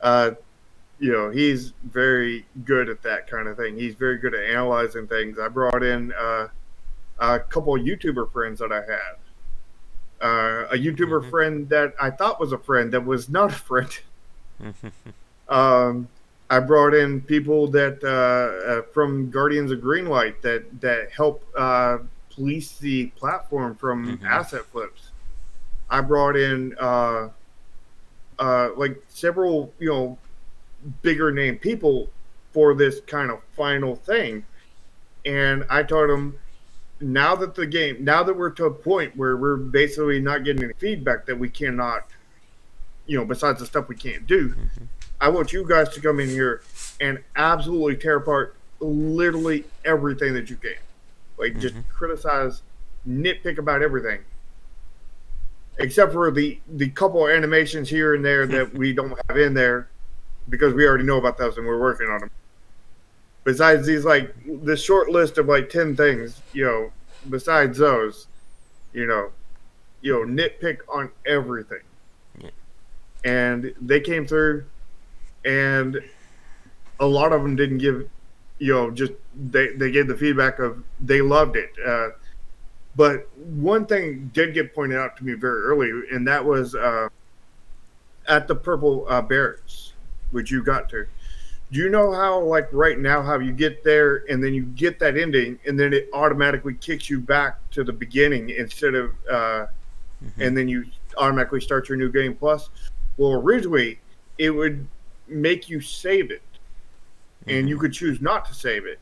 uh, he's very good at that kind of thing. He's very good at analyzing things. I brought in a couple of YouTuber friends that I had. A YouTuber Mm-hmm. friend that I thought was a friend that was not a friend. Mm-hmm. I brought in people that from Guardians of Greenlight that help police the platform from Mm-hmm. asset flips. I brought in like several bigger name people for this kind of final thing, and I told them now that we're to a point where we're basically not getting any feedback that we cannot, besides the stuff we can't do, I want you guys to come in here and absolutely tear apart literally everything that you can. Like just Mm-hmm. criticize, nitpick about everything, except for the couple of animations here and there that we don't have in there because we already know about those and we're working on them. Besides these, like this short list of like 10 things, besides those, you know, nitpick on everything. Yeah. And they came through, and a lot of them didn't give, just they gave the feedback of they loved it. But one thing did get pointed out to me very early, and that was at the Purple Barracks, which you got to. Do you know how, like right now, how you get there and then you get that ending, and then it automatically kicks you back to the beginning instead of, Mm-hmm. and then you automatically start your new game plus? Well, originally it would make you save it, and you Mm-hmm. could choose not to save it,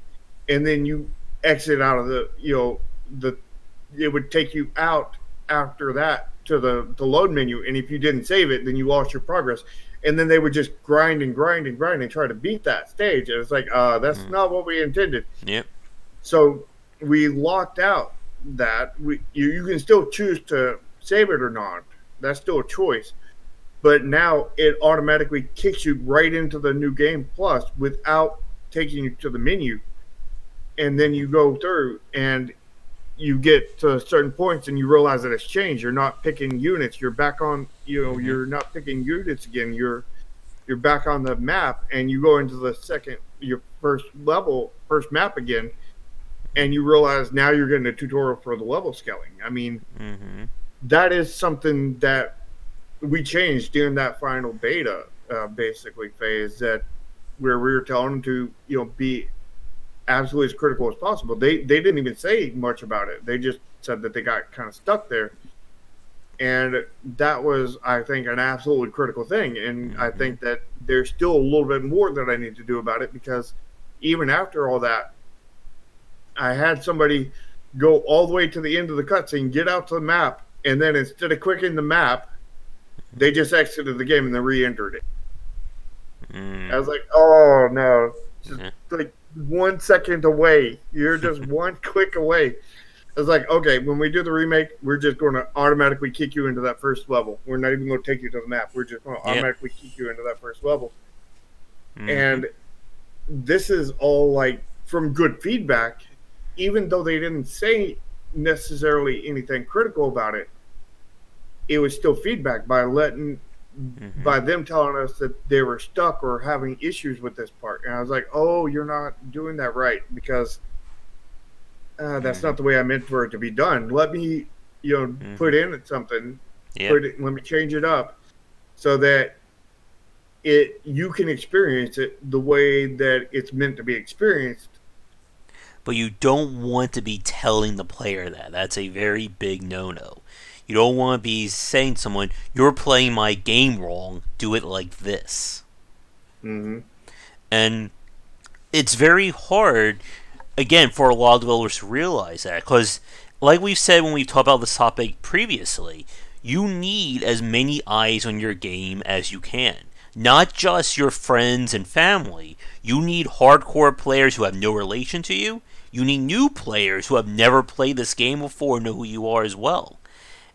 and then you exit out of the it would take you out after that to the load menu, and if you didn't save it then you lost your progress, and then they would just grind and grind and grind and try to beat that stage, and it's like that's Mm-hmm. not what we intended. Yep. So we locked out that you can still choose to save it or not, that's still a choice, but now it automatically kicks you right into the new game plus without taking you to the menu, and then you go through and you get to certain points and you realize that it's changed. You're not picking units. You're back on. Mm-hmm. You're not picking units again. You're back on the map, and you go into the your first map again, and you realize now you're getting a tutorial for the level scaling. I mean, Mm-hmm. that is something that we changed during that final beta, basically phase, that where we were telling them to be absolutely as critical as possible. They didn't even say much about it. They just said that they got kind of stuck there, and that was, I think, an absolutely critical thing. And I Mm-hmm. think that there's still a little bit more that I need to do about it, because even after all that, I had somebody go all the way to the end of the cutscene, get out to the map, and then instead of clicking the map, they just exited the game and then re-entered it. I Mm-hmm. was like, oh no, just Yeah. like 1 second away. You're just one click away. I was like, okay, when we do the remake, we're just going to automatically kick you into that first level. We're not even going to take you to the map. We're just going to Yep. automatically kick you into that first level. Mm-hmm. And this is all like from good feedback, even though they didn't say necessarily anything critical about it. It was still feedback Mm-hmm. by them telling us that they were stuck or having issues with this part. And I was like, oh, you're not doing that right, because that's Mm-hmm. not the way I meant for it to be done. Let me, Mm-hmm. put in something, Yep. let me change it up so that you can experience it the way that it's meant to be experienced. But you don't want to be telling the player that. That's a very big no no. You don't want to be saying to someone, you're playing my game wrong, do it like this. Mm-hmm. And it's very hard, again, for a lot of developers to realize that. Because, like we've said when we've talked about this topic previously, you need as many eyes on your game as you can. Not just your friends and family. You need hardcore players who have no relation to you. You need new players who have never played this game before and know who you are as well.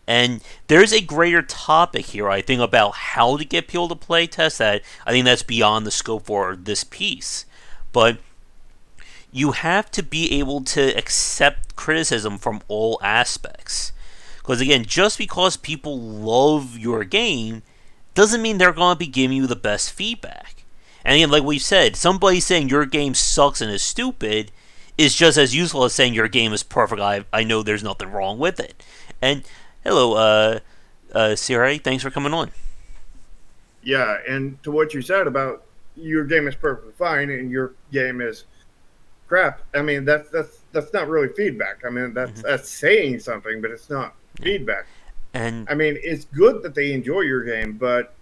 And there's a greater topic here, I think, about how to get people to play test that. I think that's beyond the scope for this piece. But you have to be able to accept criticism from all aspects. Because again, just because people love your game doesn't mean they're going to be giving you the best feedback. And again, like we've said, somebody saying your game sucks and is stupid is just as useful as saying your game is perfect. I know there's nothing wrong with it. And hello, Siri, thanks for coming on. Yeah, and to what you said about your game is perfectly fine and your game is crap. I mean, that's not really feedback. I mean, Mm-hmm. that's saying something, but it's not Yeah, feedback. and I mean, it's good that they enjoy your game, but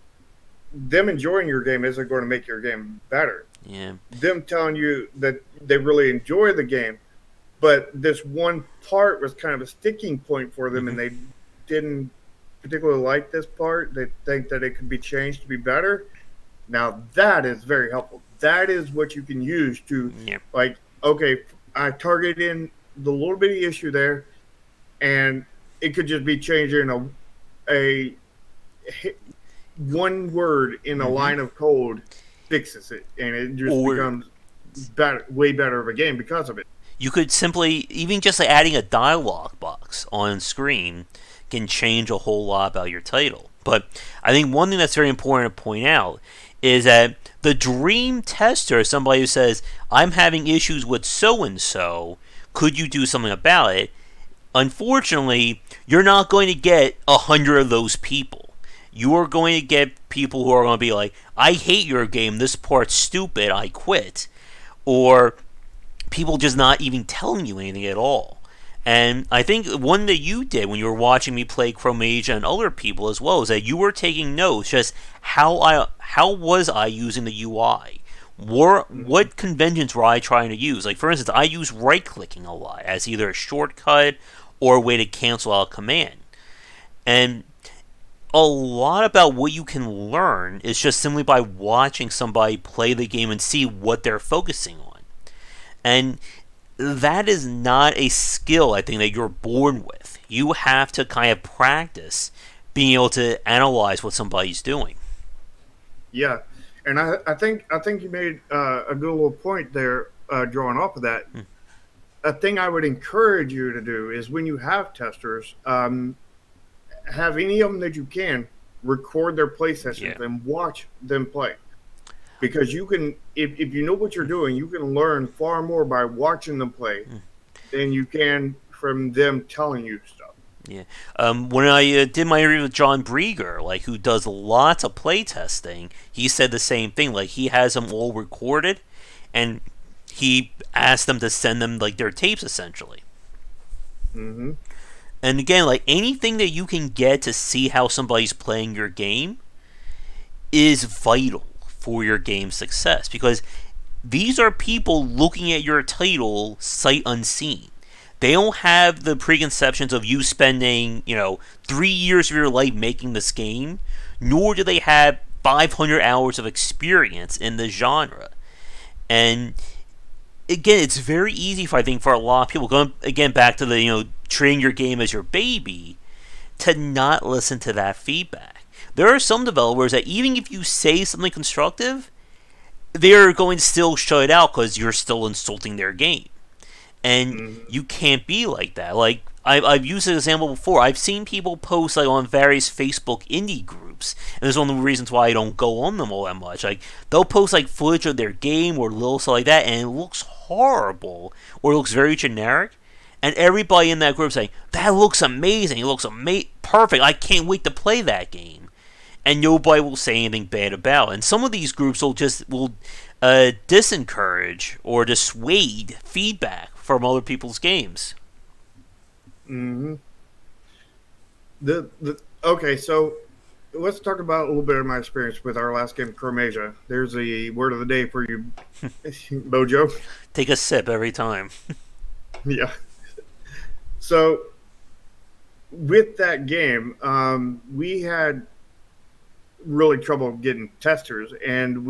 them enjoying your game isn't going to make your game better. yeah, Them telling you that they really enjoy the game, but this one part was kind of a sticking point for them, mm-hmm. and they didn't particularly like this part. They think that it could be changed to be better. Now that is very helpful. That is what you can use to, Yeah. like, okay, I target in the little bitty issue there, and it could just be changing a one word in a Mm-hmm. line of code fixes it, and it just Or becomes better, way better of a game because of it. you could simply, even just like adding a dialogue box on screen, can change a whole lot about your title. But I think one thing that's very important to point out is that the dream tester is somebody who says, I'm having issues with so and so. Could you do something about it? Unfortunately, you're not going to get 100 of those people. You are going to get people who are going to be like, I hate your game. This part's stupid. I quit. Or people just not even telling you anything at all. And I think one that you did when you were watching me play Chromasia and other people as well is that you were taking notes. Just how was I using the UI? Mm-hmm. What conventions were I trying to use? Like for instance, I use right clicking a lot as either a shortcut or a way to cancel out a command. And a lot about what you can learn is just simply by watching somebody play the game and see what they're focusing on. And that is not a skill I think that you're born with. You have to kind of practice being able to analyze what somebody's doing. Yeah, and I think you made a good little point there, drawing off of that. Hmm. A thing I would encourage you to do is when you have testers, have any of them that you can record their play Yeah. sessions and watch them play. Because you can, if you know what you're doing, you can learn far more by watching them play Hmm. than you can from them telling you stuff. Yeah. When I did my interview with John Brieger, like who does lots of play testing, he said the same thing. Like he has them all recorded, and he asked them to send them like their tapes essentially. Mm-hmm. And again, like anything that you can get to see how somebody's playing your game is vital for your game's success because these are people looking at your title sight unseen. They don't have the preconceptions of you spending, 3 years of your life making this game, nor do they have 500 hours of experience in the genre. And again, it's very easy for I think for a lot of people going again back to the treating your game as your baby to not listen to that feedback. There are some developers that even if you say something constructive, they're going to still shut it out because you're still insulting their game. And Mm-hmm. you can't be like that. Like I've used an example before. I've seen people post like on various Facebook indie groups, and this is one of the reasons why I don't go on them all that much. Like they'll post like footage of their game or little stuff like that, and it looks horrible or it looks very generic. And everybody in that group saying that looks amazing. It looks perfect. I can't wait to play that game. And nobody will say anything bad about it. And some of these groups will disencourage or dissuade feedback from other people's games. Mm-hmm. The okay, so let's talk about a little bit of my experience with our last game, Chromasia. There's a word of the day for you, Bojo. Take a sip every time. Yeah. So with that game, we had really trouble getting testers, and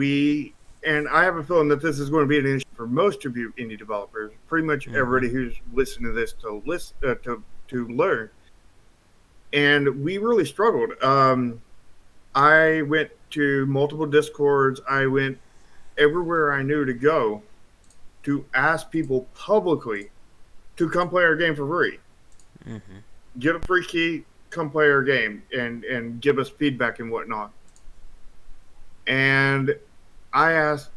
I have a feeling that this is going to be an issue for most of you indie developers. Pretty much Mm-hmm. everybody who's listening to this to learn, and we really struggled. I went to multiple discords. I went everywhere I knew to go to ask people publicly to come play our game for free. Mm-hmm. Get a free key, come play our game, and give us feedback and whatnot. And I asked,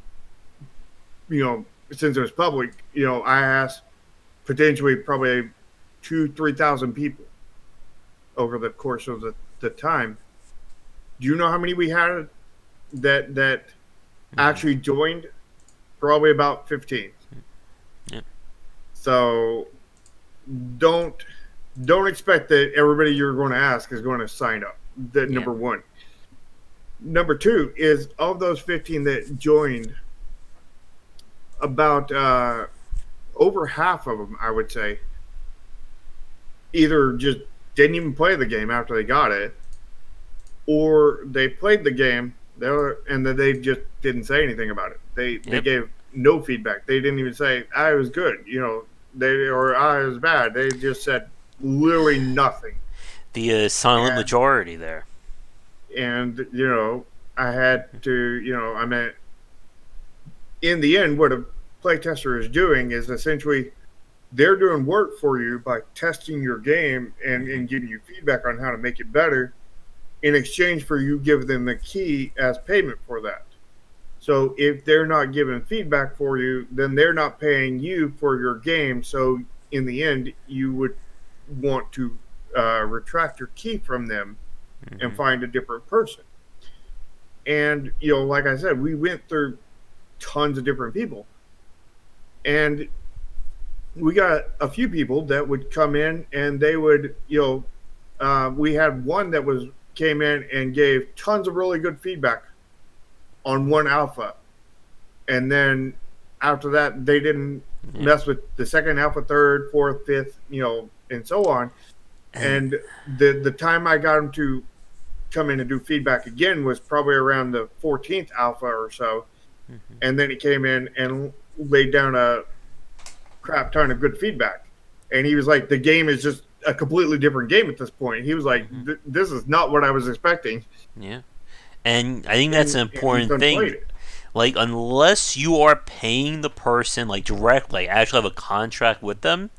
you know, since it was public, I asked potentially probably 2,000 to 3,000 people over the course of the time. Do you know how many we had that Hmm. actually joined? Probably about 15. Yeah. So don't don't expect that everybody you're going to ask is going to sign up. That Yeah. number one. Number two is of those 15 that joined, about over half of them, I would say, either just didn't even play the game after they got it, or they played the game and then they just didn't say anything about it. They Yep. gave no feedback. They didn't even say I was good, or I was bad. They just said literally nothing. The silent And majority there. I had to, I mean, in the end, what a playtester is doing is essentially they're doing work for you by testing your game Hmm. and giving you feedback on how to make it better in exchange for you giving them the key as payment for that. So if they're not giving feedback for you, then they're not paying you for your game. So in the end, you would want to retract your key from them and Hmm. find a different person. And like I said, we went through tons of different people, and we got a few people that would come in and they would, we had one that was came in and gave tons of really good feedback on one alpha, and then after that they didn't Yeah. mess with the second alpha, third, fourth, fifth, and so on. And And the time I got him to come in and do feedback again was probably around the 14th alpha or so, mhm. and then he came in and laid down a crap ton of good feedback. And he was like, the game is just a completely different game at this point. He was like, Mhm. this is not what I was expecting. Yeah. And I think that's an And he's important done played thing. it. Like, unless you are paying the person, like, directly, actually have a contract with them,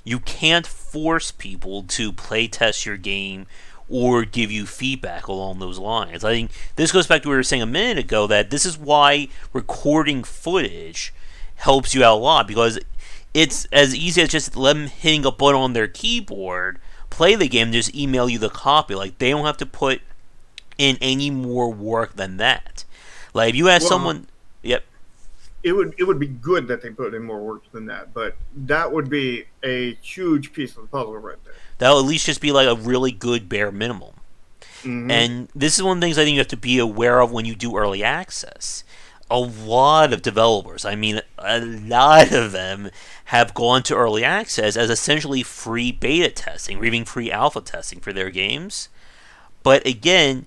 you can't force people to play test your game or give you feedback along those lines. I think this goes back to what we were saying a minute ago, that this is why recording footage helps you out a lot, because it's as easy as just them hitting a button on their keyboard, play the game, and just email you the copy. Like, they don't have to put in any more work than that. Like, if you ask Well, someone, yep, it would be good that they put in more work than that, but that would be a huge piece of the puzzle right there. that'll at least just be like a really good bare minimum. Mm-hmm. And this is one of the things I think you have to be aware of when you do early access. A lot of developers, I mean, a lot of them have gone to early access as essentially free beta testing or even free alpha testing for their games. But again,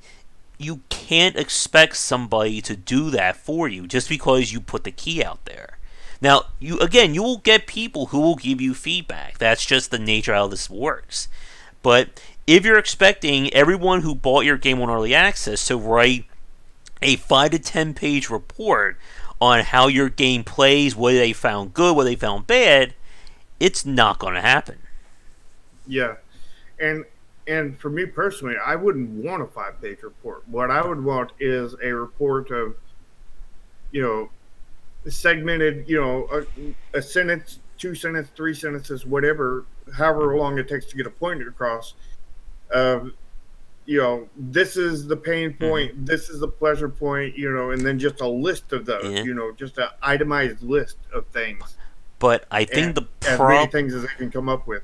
you can't expect somebody to do that for you just because you put the key out there. Now, you will get people who will give you feedback. That's just the nature of how this works. But if you're expecting everyone who bought your game on early access to write a 5 to 10 page report on how your game plays, what they found good, what they found bad, it's not going to happen. Yeah, and for me personally, I wouldn't want a 5-page report. What I would want is a report of you know segmented, a sentence, two sentences, three sentences, whatever, however long it takes to get a point across. Of this is the pain Mm-hmm. point, this is the pleasure point, and then just a list of those, Yeah. just an itemized list of things, But I and think the as many problem things as I can come up with.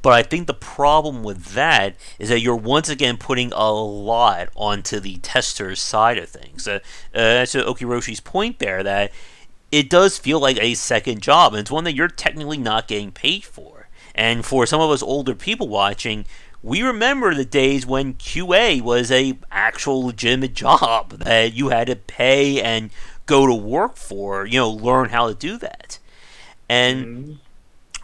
But I think the problem with that is that you're once again putting a lot onto the tester's side of things. That's Okiroshi's point there, that it does feel like a second job, and it's one that you're technically not getting paid for. And for some of us older people watching, we remember the days when QA was a actual legitimate job that you had to pay and go to work for, learn how to do that. And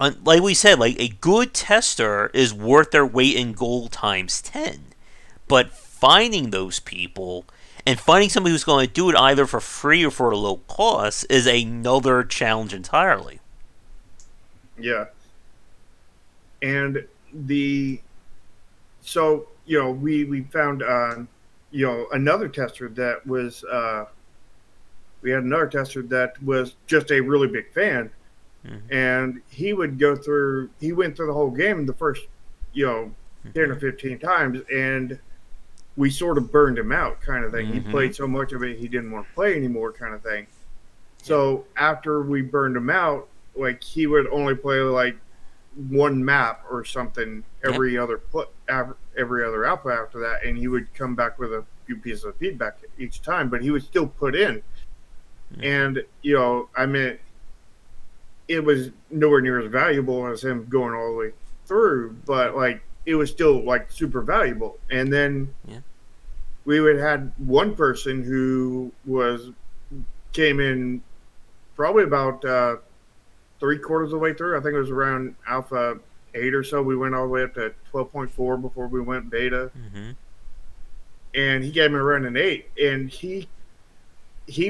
Mm-hmm. like we said, like a good tester is worth their weight in gold times 10. But finding those people and finding somebody who's going to do it either for free or for a low cost is another challenge entirely. Yeah, and the we found another tester that was we had another tester that was just a really big fan, Mm-hmm. and he would go through. He went through the whole game the first, 10 or 15 times, and we sort of burned him out, kind of thing. He Mm-hmm. played so much of it, he didn't want to play anymore, kind of thing. Yep. So after we burned him out, like he would only play like one map or something Yep. every other alpha after that, and he would come back with a few pieces of feedback each time, but he would still put in. Mm-hmm. And I mean, it was nowhere near as valuable as him going all the way through, but Yep. like it was still like super valuable. And then Yeah. we would had one person who was came in probably about 3/4 of the way through. I think it was around alpha 8 or so. We went all the way up to 12.4 before we went beta, Mm-hmm. and he came in around an 8, and he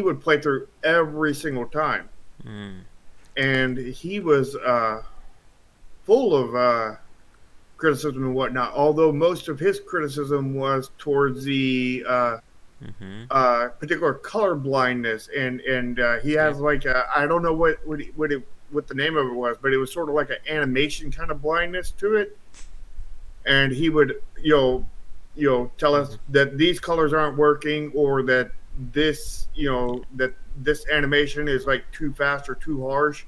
would play through every single time, Mm. and he was full of criticism and whatnot. Although most of his criticism was towards the Mm-hmm. particular color blindness, and he Yep. has like I don't know what the name of it was, but it was sort of like an animation kind of blindness to it, and he would tell Mm-hmm. us that these colors aren't working, or that this animation is like too fast or too harsh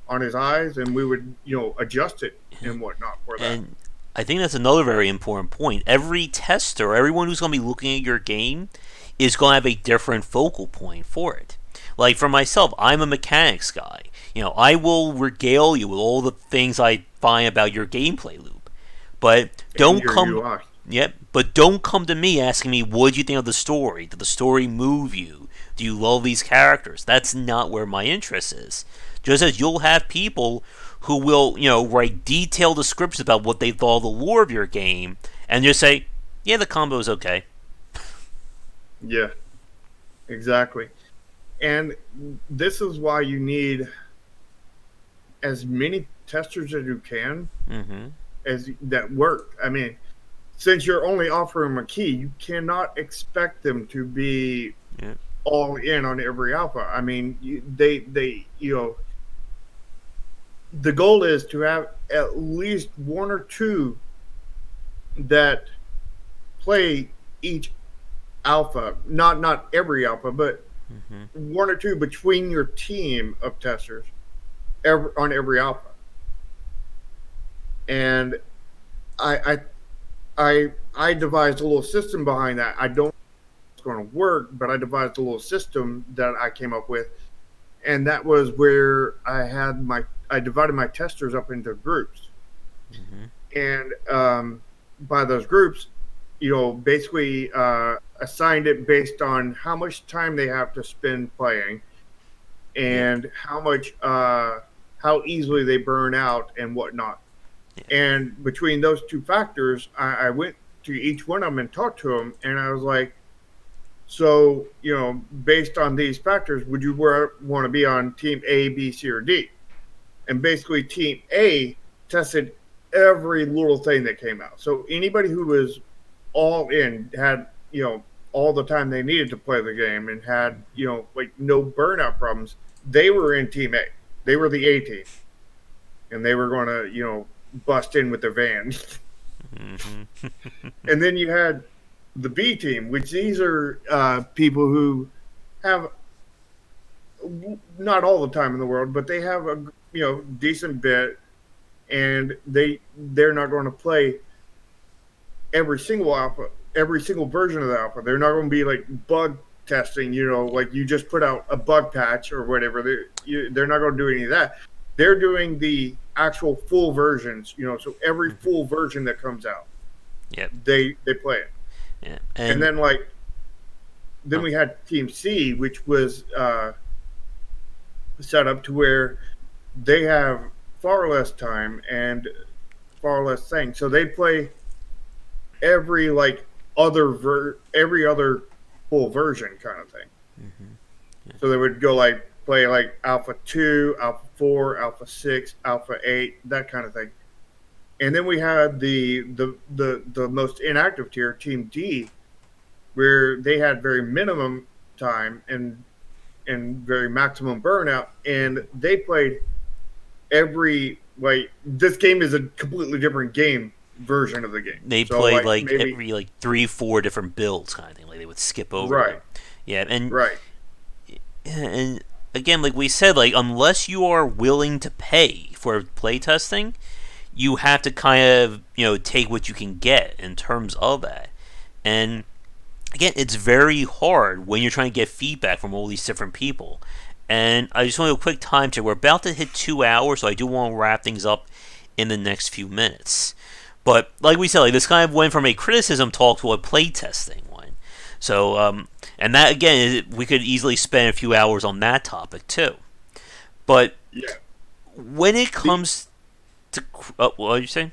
on his eyes, and we would adjust it and whatnot for that. And I think that's another very important point. Every tester, everyone who's going to be looking at your game, is going to have a different focal point for it. Like for myself, I'm a mechanics guy. I will regale you with all the things I find about your gameplay loop. But And don't your come UI. Yep, but don't come to me asking me what do you think of the story? Did the story move you? Do you love these characters? That's not where my interest is. Just as you'll have people who will, write detailed descriptions about what they thought of the lore of your game, and just say, "Yeah, the combo is okay." Yeah, exactly. And this is why you need as many testers as you can Mm-hmm. as that work. I mean, since you're only offering them a key, you cannot expect them to be Yep. all in on every alpha. I mean, they the goal is to have at least one or two that play each alpha, not every alpha, but Mm-hmm. one or two between your team of testers on every alpha. And I I devised a little system behind that. I don't know if it's going to work, but I devised a little system that I came up with, and that was where I divided my testers up into groups, Mm-hmm. and by those groups, basically assigned it based on how much time they have to spend playing, Yep. and how easily they burn out and whatnot. Yep. And between those two factors, I went to each one of them and talked to them, and I was like, so based on these factors, would you want to be on team A, B, C, or D? And basically, team A tested every little thing that came out. So anybody who was all in had all the time they needed to play the game and had like no burnout problems. They were in team A. They were the A team, and they were going to bust in with the van. Mm-hmm. And then you had the B team, which these are people who have not all the time in the world, but they have a decent bit, and they're not going to play every single alpha, every single version of the alpha. They're not going to be like bug testing, Yep. like you just put out a bug patch or whatever. They're not going to do any of that. They're doing the actual full versions, so every Mm-hmm. full version that comes out, Yep. they play it. Yeah. And And then we had Team C, which was set up to where they have far less time and far less things. So they play every like every other full version kind of thing. mm-hmm. Yeah. So they would go like play like Alpha 2, Alpha 4, Alpha 6, Alpha 8, that kind of thing. And then we had the most inactive tier, Team D, where they had very minimum time, and and very maximum burnout, and they played every like this game is a completely different game version of the game. They So played like like maybe every like 3, 4 different builds kind of thing. Like they would skip over right, them. Yeah, right, and again, like we said, like unless you are willing to pay for playtesting, you have to kind of take what you can get in terms of that. And again, it's very hard when you're trying to get feedback from all these different people. And I just want to do a quick time check. We're about to hit 2 hours, so I do want to wrap things up in the next few minutes. But like we said, like this kind of went from a criticism talk to a playtesting one. So, and that again, we could easily spend a few hours on that topic too. But yeah. when it The comes to, what are you saying?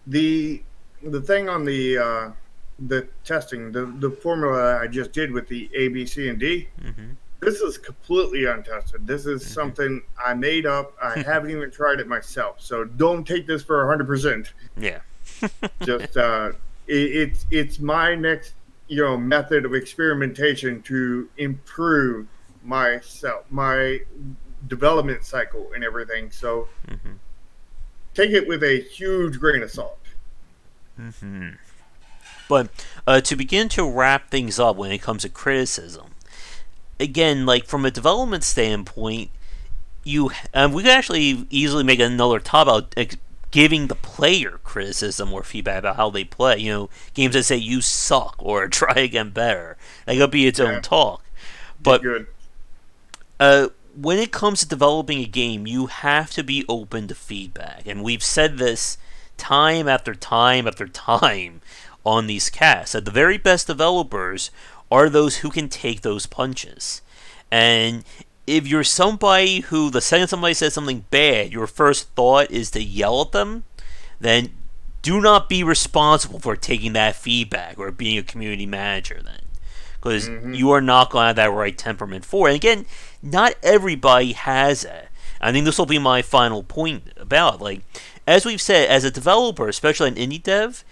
the the thing on the testing, the formula I just did with the A, B, C, and D, Mm-hmm. this is completely untested. This is Mm-hmm. something I made up. I haven't even tried it myself. So don't take this for 100%. Yeah. Just it's my next method of experimentation to improve myself, my development cycle and everything. So Mm-hmm. take it with a huge grain of salt. Mm-hmm. But to begin to wrap things up when it comes to criticism, again, like from a development standpoint, we could actually easily make another talk about giving the player criticism or feedback about how they play. Games that say you suck or try again better. That could be its own Yeah, talk. be But good. when it comes to developing a game, you have to be open to feedback, and we've said this time after time after time on these casts that the very best developers are those who can take those punches. And if you're somebody who, the second somebody says something bad, your first thought is to yell at them, then do not be responsible for taking that feedback or being a community manager then. Because Hmm. you are not going to have that right temperament for it. And again, not everybody has it. I think this will be my final point about it. Like, as we've said, as a developer, especially an indie dev,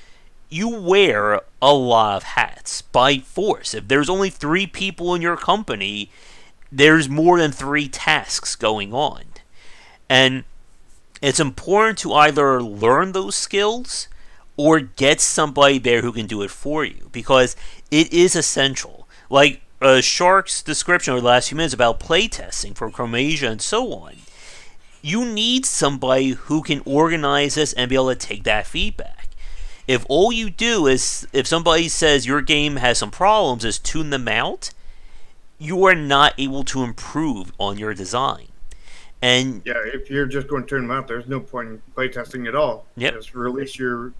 you wear a lot of hats by force. If there's only 3 people in your company, there's more than 3 tasks going on. And it's important to either learn those skills or get somebody there who can do it for you because it is essential. Like Shark's description over the last few minutes about playtesting for Chromasia and so on, you need somebody who can organize this and be able to take that feedback. If all you do is, if somebody says your game has some problems, is tune them out, you are not able to improve on your design. And Yeah, if you're just going to turn them out, there's no point in playtesting at all. yep. Just release your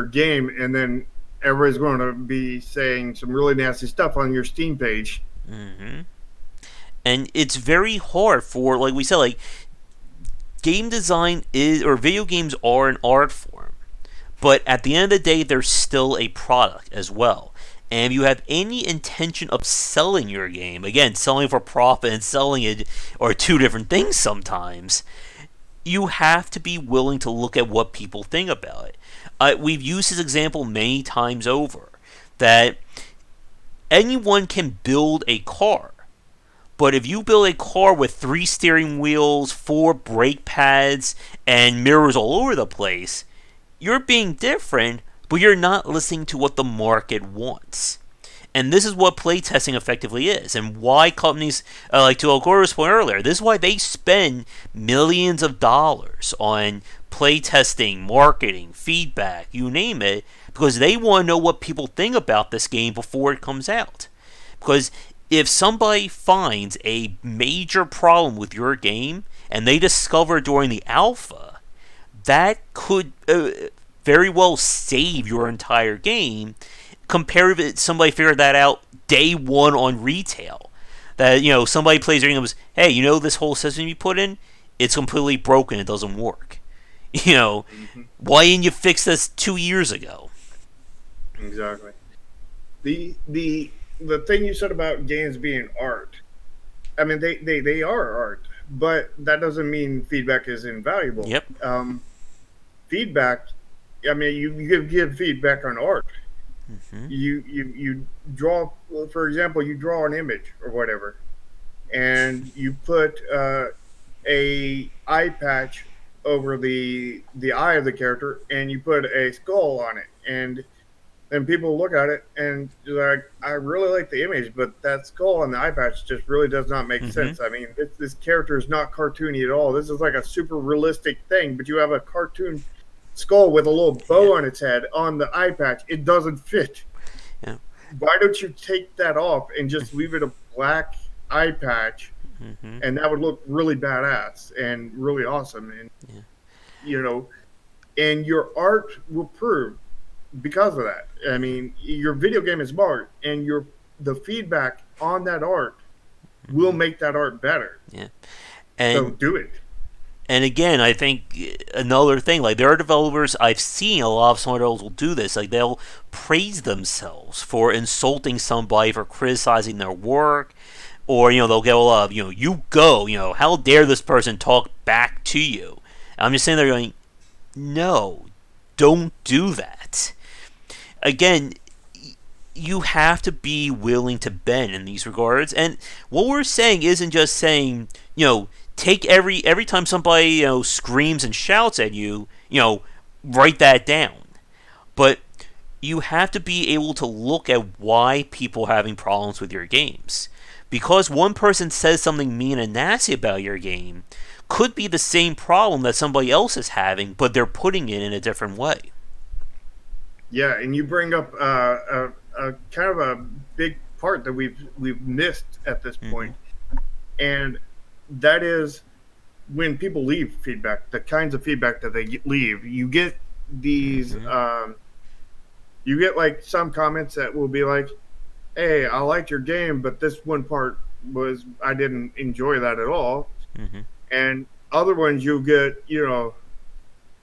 game, and then everybody's going to be saying some really nasty stuff on your Steam page. Mm-hmm. And it's very hard for, like we said, like game design is, or video games are an art form, but at the end of the day, they're still a product as well. And if you have any intention of selling your game, again, selling for profit and selling it are 2 different things sometimes, you have to be willing to look at what people think about it. We've used this example many times over that anyone can build a car, but if you build a car with 3 steering wheels, 4 brake pads, and mirrors all over the place, you're being different, but you're not listening to what the market wants. And this is what playtesting effectively is, and why companies, like to Algora's point earlier, this is why they spend millions of dollars on playtesting, marketing, feedback, you name it, because they want to know what people think about this game before it comes out. Because if somebody finds a major problem with your game and they discover during the alpha, that could very well save your entire game compared to somebody figured that out day one on retail. That, somebody plays your game and goes, hey, this whole system you put in, it's completely broken, it doesn't work. Mm-hmm. Why didn't you fix this 2 years ago? Exactly. The thing you said about games being art, I mean, they are art, but that doesn't mean feedback is invaluable. Yep. Feedback, I mean, you give feedback on art. Mm-hmm. You draw, well, for example, you draw an image or whatever, and you put a eye patch over the eye of the character, and you put a skull on it, and then people look at it and they're like, I really like the image, but that skull on the eye patch just really does not make Mm-hmm. sense. I mean, this character is not cartoony at all. This is like a super realistic thing, but you have a cartoon skull with a little Yeah. bow on its head on the eye patch. It doesn't fit. Yeah. Why don't you take that off and just leave it a black eye patch, Mm-hmm. and that would look really badass and really awesome. And Yeah. you know, and your art will prove because of that. I mean, your video game is art, and your the feedback on that art will Mm-hmm. make that art better. Yeah. So And do it. And again, I think another thing, like there are developers I've seen a lot of smart developers will do this. Like they'll praise themselves for insulting somebody for criticizing their work, or they'll get a lot of you go, how dare this person talk back to you? And I'm just sitting there going, no, don't do that. Again, you have to be willing to bend in these regards. And what we're saying isn't just saying, take every time somebody, screams and shouts at you, write that down. But you have to be able to look at why people are having problems with your games. Because one person says something mean and nasty about your game could be the same problem that somebody else is having, but they're putting it in a different way. Yeah, and you bring up a kind of a big part that we've missed at this Mm-hmm. point, and that is when people leave feedback, the kinds of feedback that they leave. You get these, Mm-hmm. you get like some comments that will be like, "Hey, I liked your game, but this one part was I didn't enjoy that at all." Mm-hmm. And other ones you'll get,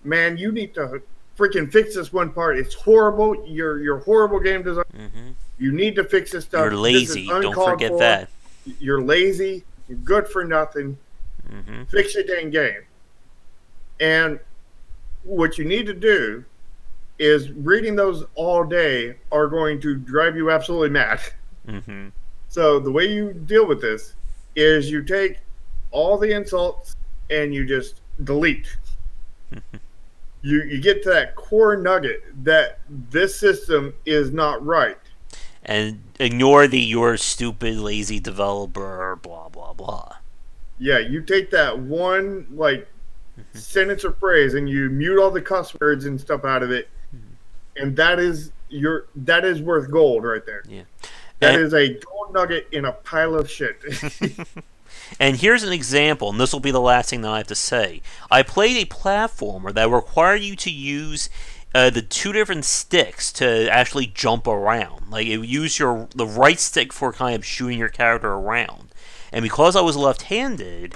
man, you need to freaking fix this one part. It's horrible. You're horrible game design. Mm-hmm. You need to fix this You're stuff. This is lazy. Don't uncalled forget for. that. You're lazy. You're good for nothing. Mm-hmm. Fix your dang game. And what you need to do is reading those all day are going to drive you absolutely mad. Mm-hmm. So the way you deal with this is you take all the insults and you just delete. You get to that core nugget that this system is not right. And ignore the "you're stupid, lazy developer," blah blah blah. Yeah, you take that one like Mm-hmm. sentence or phrase and you mute all the cuss words and stuff out of it, and that is worth gold right there. Yeah. That And is a gold nugget in a pile of shit. and here's an example, and this will be the last thing that I have to say. I played a platformer that required you to use the two different sticks to actually jump around. Like you use the right stick for kind of shooting your character around. And because I was left-handed,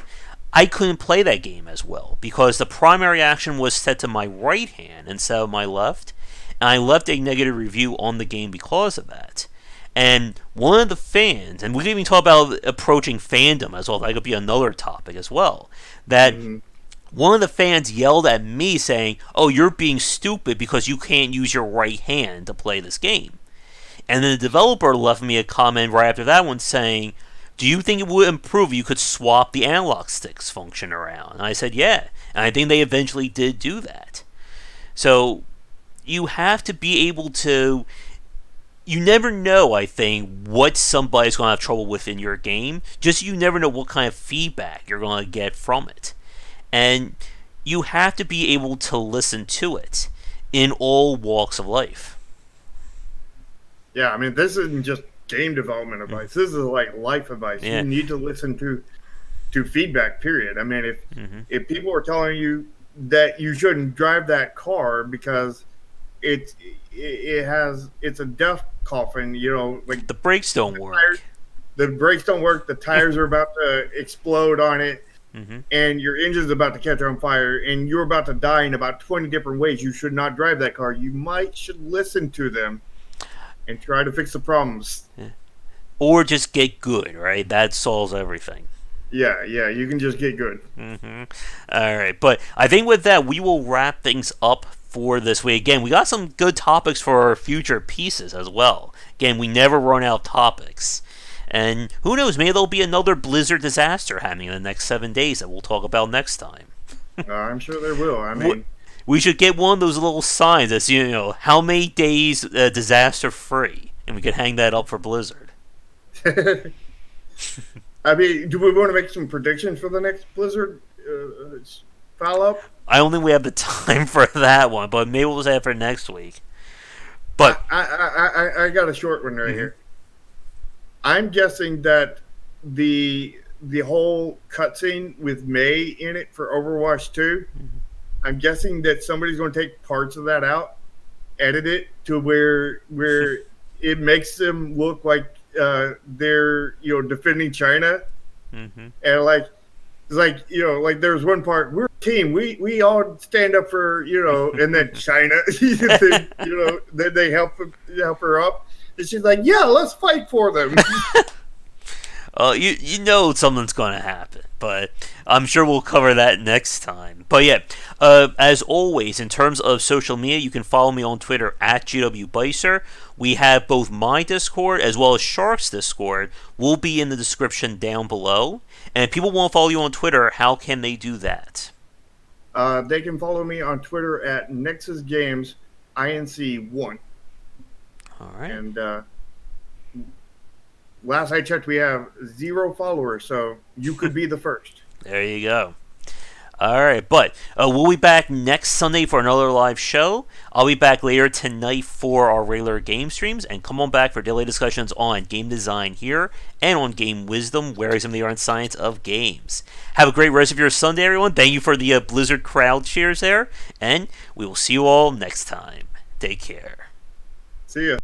I couldn't play that game as well because the primary action was set to my right hand instead of my left, and I left a negative review on the game because of that. And one of the fans, and we can even talk about approaching fandom as well, that could be another topic as well, that Mhm. one of the fans yelled at me saying, "Oh, you're being stupid because you can't use your right hand to play this game." And then the developer left me a comment right after that one saying, "Do you think it would improve if you could swap the analog sticks function around?" And I said, "Yeah." And I think they eventually did do that. So you have to be able to. You never know, I think, what somebody's going to have trouble with in your game. Just you never know what kind of feedback you're going to get from it. And you have to be able to listen to it in all walks of life. Yeah, I mean, this isn't just game development advice. This is like life advice. You Yeah. need to listen to feedback. Period. I mean, Mm-hmm. if people are telling you that you shouldn't drive that car because it's a death coffin, like The brakes don't the tires, work. the brakes don't work, the tires are about to explode on it, Mm-hmm. and your engine's about to catch on fire, and you're about to die in about 20 different ways. You should not drive that car. You should listen to them and try to fix the problems. Yeah. Or just get good, right? That solves everything. Yeah, yeah, you can just get good. Mm-hmm. All right, but I think with that we will wrap things up for this week. Again, we got some good topics for our future pieces as well. Again, we never run out of topics. And who knows, maybe there'll be another blizzard disaster happening in the next 7 days that we'll talk about next time. I'm sure there will. I mean, We should get one of those little signs that's, how many days disaster free. And we could hang that up for Blizzard. I mean, do we want to make some predictions for the next Blizzard follow-up? I don't think we have the time for that one, but maybe we'll save it for next week. But I got a short one right here. I'm guessing that the whole cutscene with May in it for Overwatch 2, I'm guessing that somebody's going to take parts of that out, edit it to where it makes them look like they're defending China, and it's like there's one part, we're a team, we all stand up for and then China, then they help her up, and she's like, yeah, let's fight for them. You know something's going to happen, but I'm sure we'll cover that next time. But yeah, as always, in terms of social media, you can follow me on Twitter at GWBicer. We have both my Discord as well as Shark's Discord. Will be in the description down below. And if people want to follow you on Twitter, how can they do that? They can follow me on Twitter at Nexus Games INC1. All right. And last I checked, we have 0 followers, so you could be the first. There you go. All right, but we'll be back next Sunday for another live show. I'll be back later tonight for our regular game streams, and come on back for daily discussions on game design here and on game wisdom, where some of the art and science of games. Have a great rest of your Sunday, everyone. Thank you for the Blizzard crowd cheers there, and we will see you all next time. Take care. See ya.